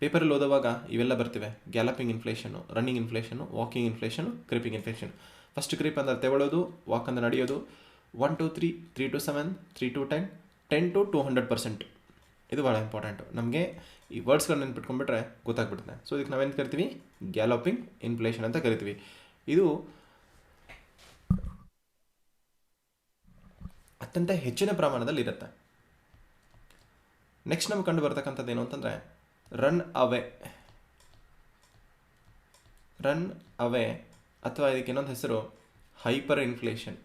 ಪೇಪರಲ್ಲಿ ಓದುವಾಗ ಇವೆಲ್ಲ ಬರ್ತಿವೆ: galloping inflation, running inflation, walking inflation, creeping inflation. First creep ಅಂದರೆ ತೆವಳೋದು, ವಾಕ್ ಅಂದರೆ ನಡೆಯೋದು. 1-3, 3-7, 3-10, 10-200%. ಇದು ಭಾಳ ಇಂಪಾರ್ಟೆಂಟು. ನಮಗೆ ಈ ವರ್ಡ್ಸ್ಗಳನ್ನ ನೆನ್ಪಿಟ್ಕೊಂಡ್ಬಿಟ್ರೆ ಗೊತ್ತಾಗ್ಬಿಡುತ್ತೆ. ಸೊ ಇದಕ್ಕೆ ನಾವೇನು ಕರಿತೀವಿ? ಗ್ಯಾಲಪಿಂಗ್ ಇನ್ಫ್ಲೇಷನ್ ಅಂತ ಕರಿತೀವಿ. ಇದು ಅತ್ಯಂತ ಹೆಚ್ಚಿನ ಪ್ರಮಾಣದಲ್ಲಿ ಇರುತ್ತೆ. ನೆಕ್ಸ್ಟ್ ನಮ್ಗೆ ಕಂಡು ಬರ್ತಕ್ಕಂಥದ್ದು ಏನು ಅಂತಂದರೆ ರನ್ ಅವೇ ಅಥವಾ ಇದಕ್ಕೆ ಇನ್ನೊಂದು ಹೆಸರು ಹೈಪರ್ ಇನ್ಫ್ಲೇಷನ್.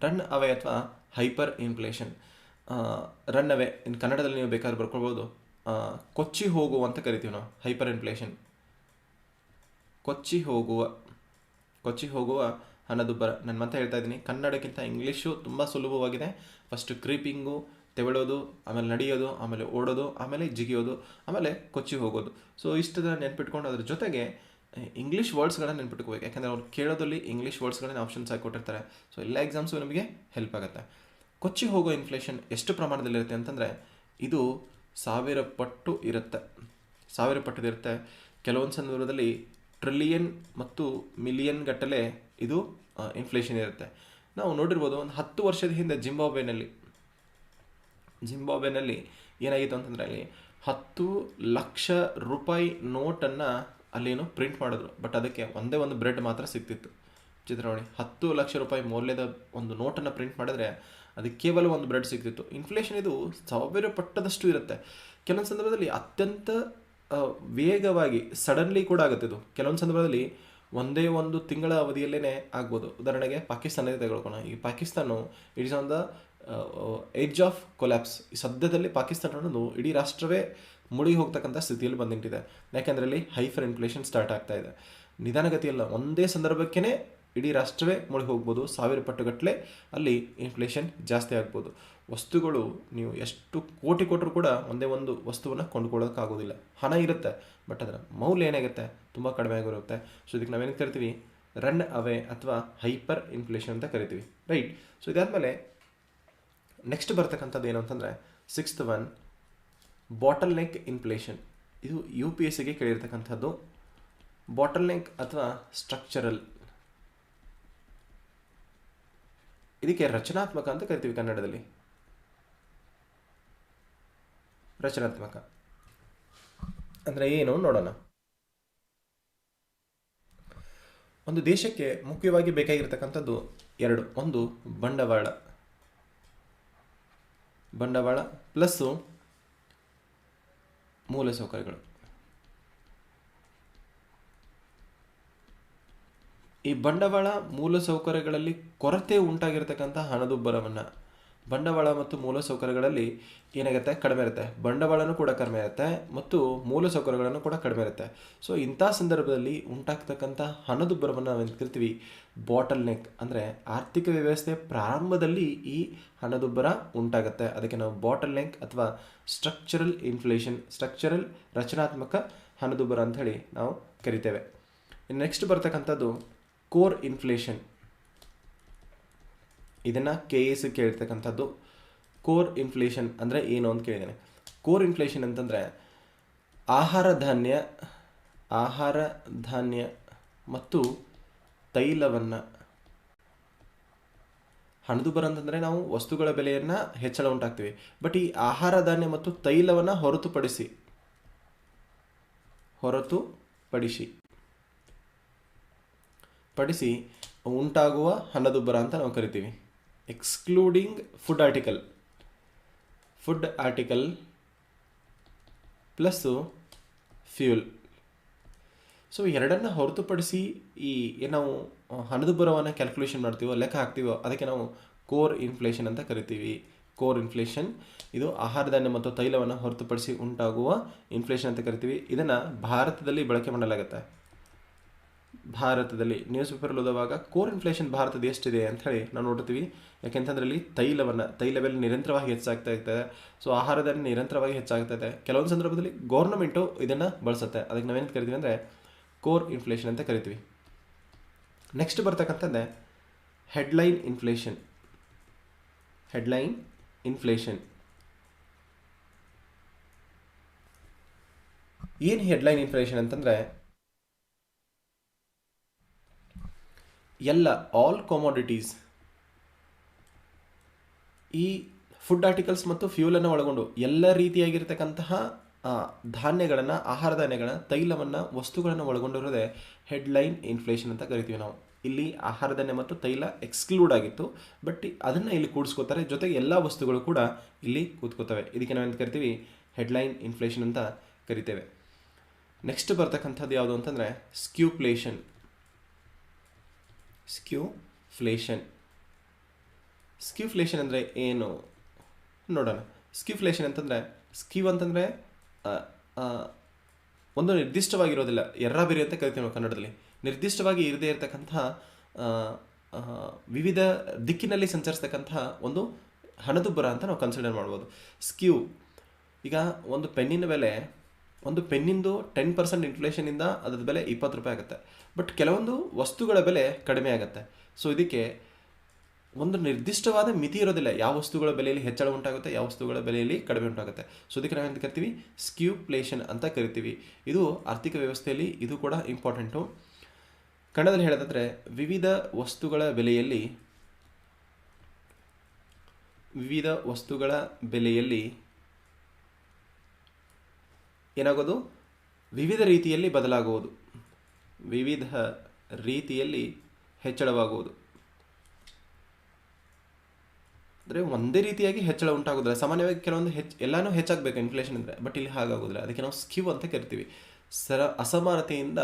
ರನ್ ಅವೇ ಅಥವಾ ಹೈಪರ್ ಇನ್ಫ್ಲೇಷನ್. ರನ್ ಅವೇ ಇನ್ನು ಕನ್ನಡದಲ್ಲಿ ನೀವು ಬೇಕಾದ್ರೆ ಬರ್ಕೊಳ್ಬೋದು. ಕೊಚ್ಚಿ ಹೋಗುವ ಅಂತ ಕರಿತೀವಿ ನಾವು. ಹೈಪರ್ ಇನ್ಫ್ಲೇಷನ್ ಕೊಚ್ಚಿ ಹೋಗುವ ಹಣದುಬ್ಬರ. ನಾನು ಮತ್ತೆ ಹೇಳ್ತಾ ಇದ್ದೀನಿ, ಕನ್ನಡಕ್ಕಿಂತ ಇಂಗ್ಲೀಷು ತುಂಬ ಸುಲಭವಾಗಿದೆ. ಫಸ್ಟ್ ಕ್ರೀಪಿಂಗು, ತೆವಳೋದು, ಆಮೇಲೆ ನಡೆಯೋದು, ಆಮೇಲೆ ಓಡೋದು, ಆಮೇಲೆ ಜಿಗಿಯೋದು, ಆಮೇಲೆ ಕೊಚ್ಚಿ ಹೋಗೋದು. ಸೊ ಇಷ್ಟದ ನೆನ್ಪಿಟ್ಕೊಂಡು ಅದ್ರ ಜೊತೆಗೆ ಇಂಗ್ಲೀಷ್ ವರ್ಡ್ಸ್ಗಳನ್ನ ನೆನ್ಪಿಟ್ಕೋಬೇಕು. ಯಾಕಂದರೆ ಅವ್ರು ಕೇಳೋದಲ್ಲಿ ಇಂಗ್ಲೀಷ್ ವರ್ಡ್ಸ್ಗಳನ್ನ ಆಪ್ಷನ್ಸ್ ಆಗಿ ಕೊಟ್ಟಿರ್ತಾರೆ. ಸೊ ಎಲ್ಲ ಎಕ್ಸಾಮ್ಸು ನಮಗೆ ಹೆಲ್ಪ್ ಆಗುತ್ತೆ. ಕೊಚ್ಚಿ ಹೋಗೋ ಇನ್ಫ್ಲೇಷನ್ ಎಷ್ಟು ಪ್ರಮಾಣದಲ್ಲಿರುತ್ತೆ ಅಂತಂದರೆ ಇದು 1000 ಪಟ್ಟು ಇರುತ್ತೆ. ಕೆಲವೊಂದು ಸಂದರ್ಭದಲ್ಲಿ ಟ್ರಿಲಿಯನ್ ಮತ್ತು ಮಿಲಿಯನ್ ಗಟ್ಟಲೆ ಇದು ಇನ್ಫ್ಲೇಷನ್ ಇರುತ್ತೆ. ನಾವು ನೋಡಿರ್ಬೋದು, ಒಂದು 10 ವರ್ಷದ ಹಿಂದೆ ಜಿಂಬಾಬ್ವೆನಲ್ಲಿ ಏನಾಗಿತ್ತು ಅಂತಂದರೆ ಅಲ್ಲಿ 10 ಲಕ್ಷ ರೂಪಾಯಿ ನೋಟನ್ನು ಅಲ್ಲೇನು ಪ್ರಿಂಟ್ ಮಾಡಿದ್ರು. ಬಟ್ ಅದಕ್ಕೆ ಒಂದೇ ಒಂದು ಬ್ರೆಡ್ ಮಾತ್ರ ಸಿಗ್ತಿತ್ತು. ಚಿತ್ರ ನೋಡಿ, 10 ಲಕ್ಷ ರೂಪಾಯಿ ಮೌಲ್ಯದ ಒಂದು ನೋಟನ್ನು ಪ್ರಿಂಟ್ ಮಾಡಿದ್ರೆ ಅದಕ್ಕೆ ಕೇವಲ ಒಂದು ಬ್ರೆಡ್ ಸಿಗ್ತಿತ್ತು. ಇನ್ಫ್ಲೇಷನ್ ಇದು 1000 ಪಟ್ಟದಷ್ಟು ಇರುತ್ತೆ. ಕೆಲವೊಂದು ಸಂದರ್ಭದಲ್ಲಿ ಅತ್ಯಂತ ವೇಗವಾಗಿ ಸಡನ್ಲಿ ಕೂಡ ಆಗುತ್ತೆ. ಇದು ಕೆಲವೊಂದು ಸಂದರ್ಭದಲ್ಲಿ ಒಂದೇ ಒಂದು ತಿಂಗಳ ಅವಧಿಯಲ್ಲೇ ಆಗ್ಬೋದು. ಉದಾಹರಣೆಗೆ ಪಾಕಿಸ್ತಾನದೇ ತೆಗೆದುಕೊಳ್ಳೋಣ. ಈ Pakistan it is on the edge of collapse. ಸದ್ಯದಲ್ಲಿ ಪಾಕಿಸ್ತಾನ ಅನ್ನೋದು ಇಡೀ ರಾಷ್ಟ್ರವೇ ಮುಳುಗಿ ಹೋಗ್ತಕ್ಕಂಥ ಸ್ಥಿತಿಯಲ್ಲಿ ಬಂದಿಟ್ಟಿದೆ. ಯಾಕೆಂದರೆ ಅಲ್ಲಿ ಹೈಪರ್ ಇನ್ಫ್ಲೇಷನ್ ಸ್ಟಾರ್ಟ್ ಆಗ್ತಾ ಇದೆ. ನಿಧಾನಗತಿಯಲ್ಲ, ಒಂದೇ ಸಂದರ್ಭಕ್ಕೇ ಇಡೀ ರಾಷ್ಟ್ರವೇ ಮುಳುಗಿ ಹೋಗ್ಬೋದು. 1000 ಪಟ್ಟುಗಟ್ಟಲೆ ಅಲ್ಲಿ ಇನ್ಫ್ಲೇಷನ್ ಜಾಸ್ತಿ ಆಗ್ಬೋದು. ವಸ್ತುಗಳು ನೀವು ಎಷ್ಟು ಕೋಟಿ ಕೊಟ್ಟರು ಕೂಡ ಒಂದೇ ಒಂದು ವಸ್ತುವನ್ನು ಕೊಂಡ್ಕೊಳ್ಳೋಕ್ಕಾಗೋದಿಲ್ಲ. ಹಣ ಇರುತ್ತೆ, ಬಟ್ ಅದರ ಮೌಲ್ಯ ಏನಾಗುತ್ತೆ? ತುಂಬ ಕಡಿಮೆ ಆಗಿರುತ್ತೆ. ಸೊ ಇದಕ್ಕೆ ನಾವೇನು ಕರಿತೀವಿ? ರನ್ ಅವೇ ಅಥವಾ ಹೈಪರ್ ಇನ್ಫ್ಲೇಷನ್ ಅಂತ ಕರಿತೀವಿ. ರೈಟ್. ಸೊ ಇದಾದಮೇಲೆ ನೆಕ್ಸ್ಟ್ ಬರ್ತಕ್ಕಂಥದ್ದು ಏನು ಅಂತಂದರೆ sixth one bottle neck inflation. ಇದು UPSCಗೆ ಕೇಳಿರ್ತಕ್ಕಂಥದ್ದು. ಬಾಟಲ್ ನೆಕ್ ಅಥವಾ ಸ್ಟ್ರಕ್ಚರಲ್, ಇದಕ್ಕೆ ರಚನಾತ್ಮಕ ಅಂತ ಕರಿತೀವಿ ಕನ್ನಡದಲ್ಲಿ. ರಚನಾತ್ಮಕ ಅಂದರೆ ಏನು ನೋಡೋಣ. ಒಂದು ದೇಶಕ್ಕೆ ಮುಖ್ಯವಾಗಿ ಬೇಕಾಗಿರ್ತಕ್ಕಂಥದ್ದು ಎರಡು. ಒಂದು ಬಂಡವಾಳ ಪ್ಲಸ್ಸು ಮೂಲಸೌಕರ್ಯಗಳು. ಈ ಬಂಡವಾಳ ಮೂಲಸೌಕರ್ಯಗಳಲ್ಲಿ ಕೊರತೆ ಉಂಟಾಗಿರ್ತಕ್ಕಂಥ ಹಣದುಬ್ಬರವನ್ನು, ಬಂಡವಾಳ ಮತ್ತು ಮೂಲಸೌಕರ್ಯಗಳಲ್ಲಿ ಏನಾಗುತ್ತೆ, ಕಡಿಮೆ ಇರುತ್ತೆ. ಬಂಡವಾಳನೂ ಕೂಡ ಕಡಿಮೆ ಇರುತ್ತೆ ಮತ್ತು ಮೂಲಸೌಕರ್ಯಗಳನ್ನು ಕೂಡ ಕಡಿಮೆ ಇರುತ್ತೆ. ಸೊ ಇಂಥ ಸಂದರ್ಭದಲ್ಲಿ ಉಂಟಾಗ್ತಕ್ಕಂಥ ಹಣದುಬ್ಬರವನ್ನು ನಾವು ಕರಿತೀವಿ ಬಾಟಲ್ ನೆಕ್. ಅಂದರೆ ಆರ್ಥಿಕ ವ್ಯವಸ್ಥೆ ಪ್ರಾರಂಭದಲ್ಲಿ ಈ ಹಣದುಬ್ಬರ ಉಂಟಾಗುತ್ತೆ. ಅದಕ್ಕೆ ನಾವು ಬಾಟಲ್ ನೆಕ್ ಅಥವಾ ಸ್ಟ್ರಕ್ಚರಲ್ ಇನ್ಫ್ಲೇಷನ್, ಸ್ಟ್ರಕ್ಚರಲ್ ರಚನಾತ್ಮಕ ಹಣದುಬ್ಬರ ಅಂಥೇಳಿ ನಾವು ಕರಿತೇವೆ. ನೆಕ್ಸ್ಟ್ ಬರ್ತಕ್ಕಂಥದ್ದು ಕೋರ್ ಇನ್ಫ್ಲೇಷನ್. ಇದನ್ನು KS ಕೇಳಿರ್ತಕ್ಕಂಥದ್ದು. ಕೋರ್ ಇನ್ಫ್ಲೇಷನ್ ಅಂದರೆ ಏನು ಅಂತ ಕೇಳಿದ್ದೇನೆ. ಕೋರ್ ಇನ್ಫ್ಲೇಷನ್ ಅಂತಂದರೆ ಆಹಾರ ಧಾನ್ಯ ಮತ್ತು ತೈಲವನ್ನು, ಹಣದುಬ್ಬರ ಅಂತಂದರೆ ನಾವು ವಸ್ತುಗಳ ಬೆಲೆಯನ್ನು ಹೆಚ್ಚಳ ಉಂಟಾಗ್ತೀವಿ. ಬಟ್ ಈ ಆಹಾರ ಧಾನ್ಯ ಮತ್ತು ತೈಲವನ್ನು ಹೊರತುಪಡಿಸಿ ಉಂಟಾಗುವ ಹಣದುಬ್ಬರ ಅಂತ ನಾವು ಕರಿತೀವಿ. Excluding food article plus fuel. So ಎರಡನ್ನು ಹೊರತುಪಡಿಸಿ ಈ ನಾವು ಹಣದುಬ್ಬರವನ್ನು ಕ್ಯಾಲ್ಕುಲೇಷನ್ ಮಾಡ್ತೀವೋ, ಲೆಕ್ಕ ಹಾಕ್ತೀವೋ, ಅದಕ್ಕೆ ನಾವು ಕೋರ್ ಇನ್ಫ್ಲೇಷನ್ ಅಂತ ಕರಿತೀವಿ. ಕೋರ್ ಇನ್ಫ್ಲೇಷನ್ ಇದು ಆಹಾರ ಧಾನ್ಯ ಮತ್ತು ತೈಲವನ್ನು ಹೊರತುಪಡಿಸಿ ಉಂಟಾಗುವ ಇನ್ಫ್ಲೇಷನ್ ಅಂತ ಕರಿತೀವಿ. ಇದನ್ನು ಭಾರತದಲ್ಲಿ ಬಳಕೆ ಮಾಡಲಾಗುತ್ತೆ. ಭಾರತದಲ್ಲಿ ನ್ಯೂಸ್ ಪೇಪರಲ್ಲಿ ಓದುವಾಗ ಕೋರ್ ಇನ್ಫ್ಲೇಷನ್ ಭಾರತದ ಎಷ್ಟಿದೆ ಅಂತ ಹೇಳಿ ನಾವು ನೋಡ್ತೀವಿ. ಯಾಕೆಂತಂದ್ರೆ ಇಲ್ಲಿ ತೈಲ ಬೆಲೆ ನಿರಂತರವಾಗಿ ಹೆಚ್ಚಾಗ್ತಾ ಇರ್ತದೆ. ಸೊ ಆಹಾರ ಧಾನ್ಯ ನಿರಂತರವಾಗಿ ಹೆಚ್ಚಾಗ್ತಾ ಇದೆ. ಕೆಲವೊಂದು ಸಂದರ್ಭದಲ್ಲಿ ಗೌರ್ನಮೆಂಟು ಇದನ್ನು ಬಳಸುತ್ತೆ. ಅದಕ್ಕೆ ನಾವೇನು ಕರಿತೀವಿ ಅಂದರೆ ಕೋರ್ ಇನ್ಫ್ಲೇಷನ್ ಅಂತ ಕರಿತೀವಿ. ನೆಕ್ಸ್ಟ್ ಬರ್ತಕ್ಕಂಥದ್ದೇ ಹೆಡ್ಲೈನ್ ಇನ್ಫ್ಲೇಷನ್. ಏನು ಹೆಡ್ಲೈನ್ ಇನ್ಫ್ಲೇಷನ್ ಅಂತಂದರೆ ಆಲ್ ಕಾಮೋಡಿಟೀಸ್, ಈ ಫುಡ್ ಆರ್ಟಿಕಲ್ಸ್ ಮತ್ತು ಫ್ಯೂಲನ್ನು ಒಳಗೊಂಡು ಎಲ್ಲ ರೀತಿಯಾಗಿರ್ತಕ್ಕಂತಹ ಧಾನ್ಯಗಳನ್ನು, ಆಹಾರ ಧಾನ್ಯಗಳನ್ನು, ತೈಲವನ್ನು, ವಸ್ತುಗಳನ್ನು ಒಳಗೊಂಡಿರೋದೇ ಹೆಡ್ಲೈನ್ ಇನ್ಫ್ಲೇಷನ್ ಅಂತ ಕರಿತೀವಿ ನಾವು. ಇಲ್ಲಿ ಆಹಾರ ಧಾನ್ಯ ಮತ್ತು ತೈಲ ಎಕ್ಸ್ಕ್ಲೂಡ್ ಆಗಿತ್ತು, ಬಟ್ ಅದನ್ನು ಇಲ್ಲಿ ಕೂಡಿಸ್ಕೋತಾರೆ. ಜೊತೆಗೆ ಎಲ್ಲ ವಸ್ತುಗಳು ಕೂಡ ಇಲ್ಲಿ ಕೂತ್ಕೋತವೆ. ಇದಕ್ಕೆ ನಾವೇನು ಕರಿತೀವಿ, ಹೆಡ್ಲೈನ್ ಇನ್ಫ್ಲೇಷನ್ ಅಂತ ಕರಿತೇವೆ. ನೆಕ್ಸ್ಟ್ ಬರ್ತಕ್ಕಂಥದ್ದು ಯಾವುದು ಅಂತಂದರೆ ಸ್ಕ್ಯೂಫ್ಲೇಷನ್ ಅಂದರೆ ಏನು ನೋಡೋಣ. ಸ್ಕ್ಯೂಫ್ಲೇಷನ್ ಅಂತಂದರೆ ಅಂತಂದರೆ ಒಂದು ನಿರ್ದಿಷ್ಟವಾಗಿರೋದಿಲ್ಲ, ಎರ್ರಾಬಿರಿ ಅಂತ ಕರಿತೀವಿ ನಾವು ಕನ್ನಡದಲ್ಲಿ. ನಿರ್ದಿಷ್ಟವಾಗಿ ಇರದೇ ಇರತಕ್ಕಂತಹ ವಿವಿಧ ದಿಕ್ಕಿನಲ್ಲಿ ಸಂಚರಿಸ್ತಕ್ಕಂತಹ ಒಂದು ಹಣದುಬ್ಬರ ಅಂತ ನಾವು ಕನ್ಸಿಡರ್ ಮಾಡ್ಬೋದು. ಈಗ ಒಂದು ಪೆನ್ನಿನ ಬೆಲೆ, ಒಂದು ಪೆನ್ನಿಂದು 10% ಇನ್ಫ್ಲೇಷನಿಂದ ಅದ್ರ ಬೆಲೆ 20 ರೂಪಾಯಿ ಆಗುತ್ತೆ. ಬಟ್ ಕೆಲವೊಂದು ವಸ್ತುಗಳ ಬೆಲೆ ಕಡಿಮೆ ಆಗುತ್ತೆ. ಸೊ ಇದಕ್ಕೆ ಒಂದು ನಿರ್ದಿಷ್ಟವಾದ ಮಿತಿ ಇರೋದಿಲ್ಲ, ಯಾವ ವಸ್ತುಗಳ ಬೆಲೆಯಲ್ಲಿ ಹೆಚ್ಚಳ ಉಂಟಾಗುತ್ತೆ, ಯಾವ ವಸ್ತುಗಳ ಬೆಲೆಯಲ್ಲಿ ಕಡಿಮೆ ಉಂಟಾಗುತ್ತೆ. ಸೊ ಇದಕ್ಕೆ ನಾವೇನು ಕರಿತೀವಿ, ಸ್ಕ್ಯೂಫ್ಲೇಷನ್ ಅಂತ ಕರಿತೀವಿ. ಇದು ಆರ್ಥಿಕ ವ್ಯವಸ್ಥೆಯಲ್ಲಿ ಇದು ಕೂಡ ಇಂಪಾರ್ಟೆಂಟು. ಕನ್ನಡದಲ್ಲಿ ಹೇಳೋದಾದರೆ ವಿವಿಧ ವಸ್ತುಗಳ ಬೆಲೆಯಲ್ಲಿ ಏನಾಗೋದು, ವಿವಿಧ ರೀತಿಯಲ್ಲಿ ಬದಲಾಗುವುದು, ವಿವಿಧ ರೀತಿಯಲ್ಲಿ ಹೆಚ್ಚಳವಾಗುವುದು. ಅಂದರೆ ಒಂದೇ ರೀತಿಯಾಗಿ ಹೆಚ್ಚಳ ಉಂಟಾಗೋದಿಲ್ಲ. ಸಾಮಾನ್ಯವಾಗಿ ಕೆಲವೊಂದು ಎಲ್ಲನೂ ಹೆಚ್ಚಾಗಬೇಕು ಇನ್ಫ್ಲೇಷನ್ ಅಂದರೆ, ಬಟ್ ಇಲ್ಲಿ ಹಾಗಾಗೋದಿಲ್ಲ. ಅದಕ್ಕೆ ನಾವು ಸ್ಕ್ಯೂ ಅಂತ ಕರಿತೀವಿ. ಅಸಮಾನತೆಯಿಂದ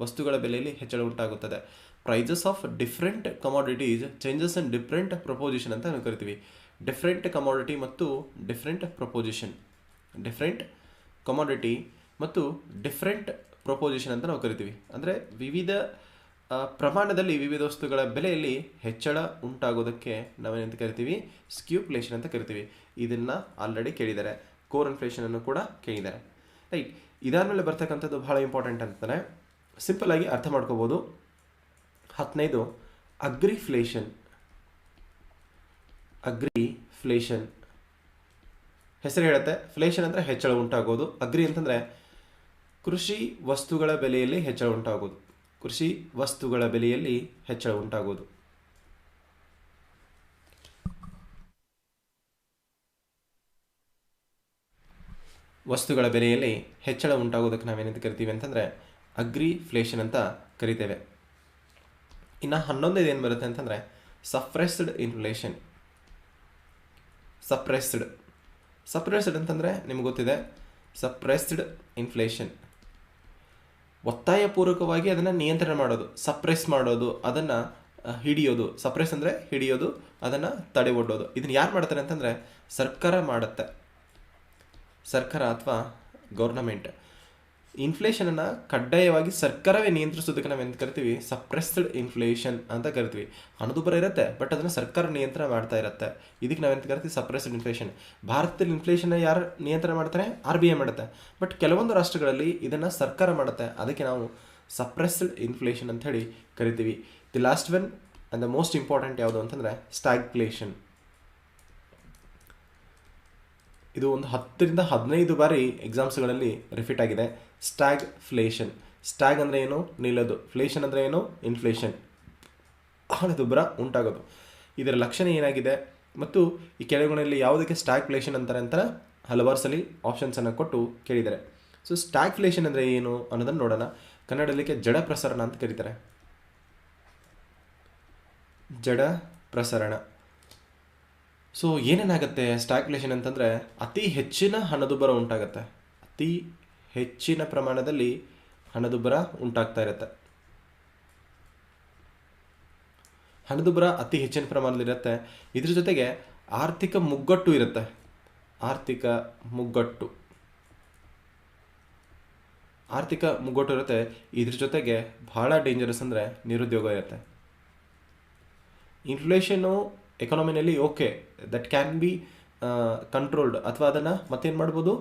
ವಸ್ತುಗಳ ಬೆಲೆಯಲ್ಲಿ ಹೆಚ್ಚಳ ಉಂಟಾಗುತ್ತದೆ. Prices of different commodities changes in different proposition ಅಂತ ನಾವು ಕರಿತೀವಿ. ಡಿಫ್ರೆಂಟ್ ಕಮಾಡಿಟಿ ಮತ್ತು ಡಿಫ್ರೆಂಟ್ ಪ್ರಪೋಸಿಷನ್, ಡಿಫ್ರೆಂಟ್ ಕಮಾಡಿಟಿ ಮತ್ತು ಡಿಫ್ರೆಂಟ್ ಪ್ರಪೋಸಿಷನ್ ಅಂತ ನಾವು ಕರಿತೀವಿ. ಅಂದರೆ ವಿವಿಧ ಪ್ರಮಾಣದಲ್ಲಿ ವಿವಿಧ ವಸ್ತುಗಳ ಬೆಲೆಯಲ್ಲಿ ಹೆಚ್ಚಳ ಉಂಟಾಗೋದಕ್ಕೆ ನಾವೇನಂತ ಕರಿತೀವಿ, ಸ್ಕ್ಯೂಫ್ಲೇಷನ್ ಅಂತ ಕರಿತೀವಿ. ಇದನ್ನು ಆಲ್ರೆಡಿ ಕೇಳಿದ್ದಾರೆ. ಕೋರ್ ಇನ್ಫ್ಲೇಷನನ್ನು ಕೂಡ ಕೇಳಿದ್ದಾರೆ. ರೈಟ್. ಇದಾದಮೇಲೆ ಬರ್ತಕ್ಕಂಥದ್ದು ಬಹಳ ಇಂಪಾರ್ಟೆಂಟ್ ಅಂತಾನೆ, ಸಿಂಪಲ್ ಆಗಿ ಅರ್ಥ ಮಾಡ್ಕೋಬೋದು. 15 ಅಗ್ರಿಫ್ಲೇಷನ್ ಫ್ಲೇಷನ್ ಹೆಸರು ಹೇಳುತ್ತೆ. ಫ್ಲೇಷನ್ ಅಂದರೆ ಹೆಚ್ಚಳ ಉಂಟಾಗೋದು. ಅಗ್ರಿ ಅಂತಂದರೆ ಕೃಷಿ ವಸ್ತುಗಳ ಬೆಲೆಯಲ್ಲಿ ಹೆಚ್ಚಳ ಉಂಟಾಗೋದು. ಕೃಷಿ ವಸ್ತುಗಳ ಬೆಲೆಯಲ್ಲಿ ಹೆಚ್ಚಳ ಉಂಟಾಗೋದು. ವಸ್ತುಗಳ ಬೆಲೆಯಲ್ಲಿ ಹೆಚ್ಚಳ ಉಂಟಾಗೋದಕ್ಕೆ ನಾವೇನಂತ ಕರಿತೀವಿ ಅಂತಂದರೆ ಅಗ್ರಿಫ್ಲೇಷನ್ ಅಂತ ಕರಿತೇವೆ. ಇನ್ನು 11ನೇದು ಏನು ಬರುತ್ತೆ ಅಂತಂದರೆ ಸಪ್ರೆಸ್ಡ್ ಇನ್ಫ್ಲೇಷನ್. ಸಪ್ರೆಸ್ಡ್ ಅಂತಂದರೆ ನಿಮ್ಗೆ ಗೊತ್ತಿದೆ, ಸಪ್ರೆಸ್ಡ್ ಇನ್ಫ್ಲೇಷನ್ ಒತ್ತಾಯಪೂರ್ವಕವಾಗಿ ಅದನ್ನು ನಿಯಂತ್ರಣ ಮಾಡೋದು, ಸಪ್ರೆಸ್ ಮಾಡೋದು, ಅದನ್ನು ಹಿಡಿಯೋದು. ಸಪ್ರೆಸ್ ಅಂದರೆ ಹಿಡಿಯೋದು, ಅದನ್ನು ತಡೆ ಒಡ್ಡೋದು. ಇದನ್ನು ಯಾರು ಮಾಡ್ತಾರೆ ಅಂತಂದರೆ ಸರ್ಕಾರ ಮಾಡುತ್ತೆ. ಸರ್ಕಾರ ಅಥವಾ ಗೌರ್ನಮೆಂಟ್ ಇನ್ಫ್ಲೇಷನನ್ನು ಕಡ್ಡಾಯವಾಗಿ ಸರ್ಕಾರವೇ ನಿಯಂತ್ರಿಸೋದಕ್ಕೆ ನಾವು ಎಂತ ಕರಿತೀವಿ, ಸಪ್ರೆಸ್ಡ್ ಇನ್ಫ್ಲೇಷನ್ ಅಂತ ಕರಿತೀವಿ. ಹಣದುಬ್ಬರ ಇರುತ್ತೆ, ಬಟ್ ಅದನ್ನು ಸರ್ಕಾರ ನಿಯಂತ್ರಣ ಮಾಡ್ತಾ ಇರುತ್ತೆ. ಇದಕ್ಕೆ ನಾವೆಂತ ಕರಿತೀವಿ, ಸಪ್ರೆಸ್ಡ್ ಇನ್ಫ್ಲೇಷನ್. ಭಾರತದಲ್ಲಿ ಇನ್ಫ್ಲೇಷನ್ ಯಾರು ನಿಯಂತ್ರಣ ಮಾಡ್ತಾರೆ, RBI ಮಾಡುತ್ತೆ. ಬಟ್ ಕೆಲವೊಂದು ರಾಷ್ಟ್ರಗಳಲ್ಲಿ ಇದನ್ನು ಸರ್ಕಾರ ಮಾಡುತ್ತೆ. ಅದಕ್ಕೆ ನಾವು ಸಪ್ರೆಸ್ಡ್ ಇನ್ಫ್ಲೇಷನ್ ಅಂತ ಹೇಳಿ ಕರಿತೀವಿ. The last one and the most important ಯಾವುದು ಅಂತಂದರೆ ಸ್ಟ್ಯಾಗ್ಫ್ಲೇಷನ್. ಇದು ಒಂದು 10 ರಿಂದ 15 ಬಾರಿ ಎಕ್ಸಾಮ್ಸ್ಗಳಲ್ಲಿ ರಿಪೀಟ್ ಆಗಿದೆ. ಸ್ಟ್ಯಾಗ್ಫ್ಲೇಷನ್. ಸ್ಟ್ಯಾಗ್ ಅಂದರೆ ಏನು, ನಿಲ್ಲೋದು. ಫ್ಲೇಷನ್ ಅಂದರೆ ಏನು, ಇನ್ಫ್ಲೇಷನ್, ಹಣದುಬ್ಬರ ಉಂಟಾಗೋದು. ಇದರ ಲಕ್ಷಣ ಏನಾಗಿದೆ ಮತ್ತು ಈ ಕೆಳಗಣದಲ್ಲಿ ಯಾವುದಕ್ಕೆ ಸ್ಟ್ಯಾಗ್ಫ್ಲೇಷನ್ ಅಂತಾರೆ ಅಂತ ಹಲವಾರು ಸಲ ಆಪ್ಷನ್ಸನ್ನು ಕೊಟ್ಟು ಕೇಳಿದ್ದಾರೆ. ಸೊ ಸ್ಟ್ಯಾಗ್ಫ್ಲೇಷನ್ ಅಂದರೆ ಏನು ಅನ್ನೋದನ್ನು ನೋಡೋಣ. ಕನ್ನಡದಲ್ಲಿ ಜಡ ಪ್ರಸರಣ ಅಂತ ಕರೀತಾರೆ. ಜಡ ಪ್ರಸರಣ. ಸೊ ಏನೇನಾಗುತ್ತೆ ಸ್ಟ್ಯಾಗ್ಫ್ಲೇಷನ್ ಅಂತಂದರೆ ಅತಿ ಹೆಚ್ಚಿನ ಹಣದುಬ್ಬರ ಉಂಟಾಗುತ್ತೆ. ಅತಿ ಹೆಚ್ಚಿನ ಪ್ರಮಾಣದಲ್ಲಿ ಹಣದುಬ್ಬರ ಉಂಟಾಗ್ತಾ ಇರುತ್ತೆ. ಹಣದುಬ್ಬರ ಅತಿ ಹೆಚ್ಚಿನ ಪ್ರಮಾಣದಲ್ಲಿರುತ್ತೆ. ಇದ್ರ ಜೊತೆಗೆ ಆರ್ಥಿಕ ಮುಗ್ಗಟ್ಟು ಇರುತ್ತೆ. ಆರ್ಥಿಕ ಮುಗ್ಗಟ್ಟು ಇರುತ್ತೆ. ಇದ್ರ ಜೊತೆಗೆ ಬಹಳ ಡೇಂಜರಸ್ ಅಂದರೆ ನಿರುದ್ಯೋಗ ಇರುತ್ತೆ. ಇನ್ಫ್ಲೇಷನ್ನು ಎಕಾನಮಿನಲ್ಲಿ okay, that can be controlled, ಅಥವಾ ಅದನ್ನು ಮತ್ತೇನು ಮಾಡ್ಬೋದು,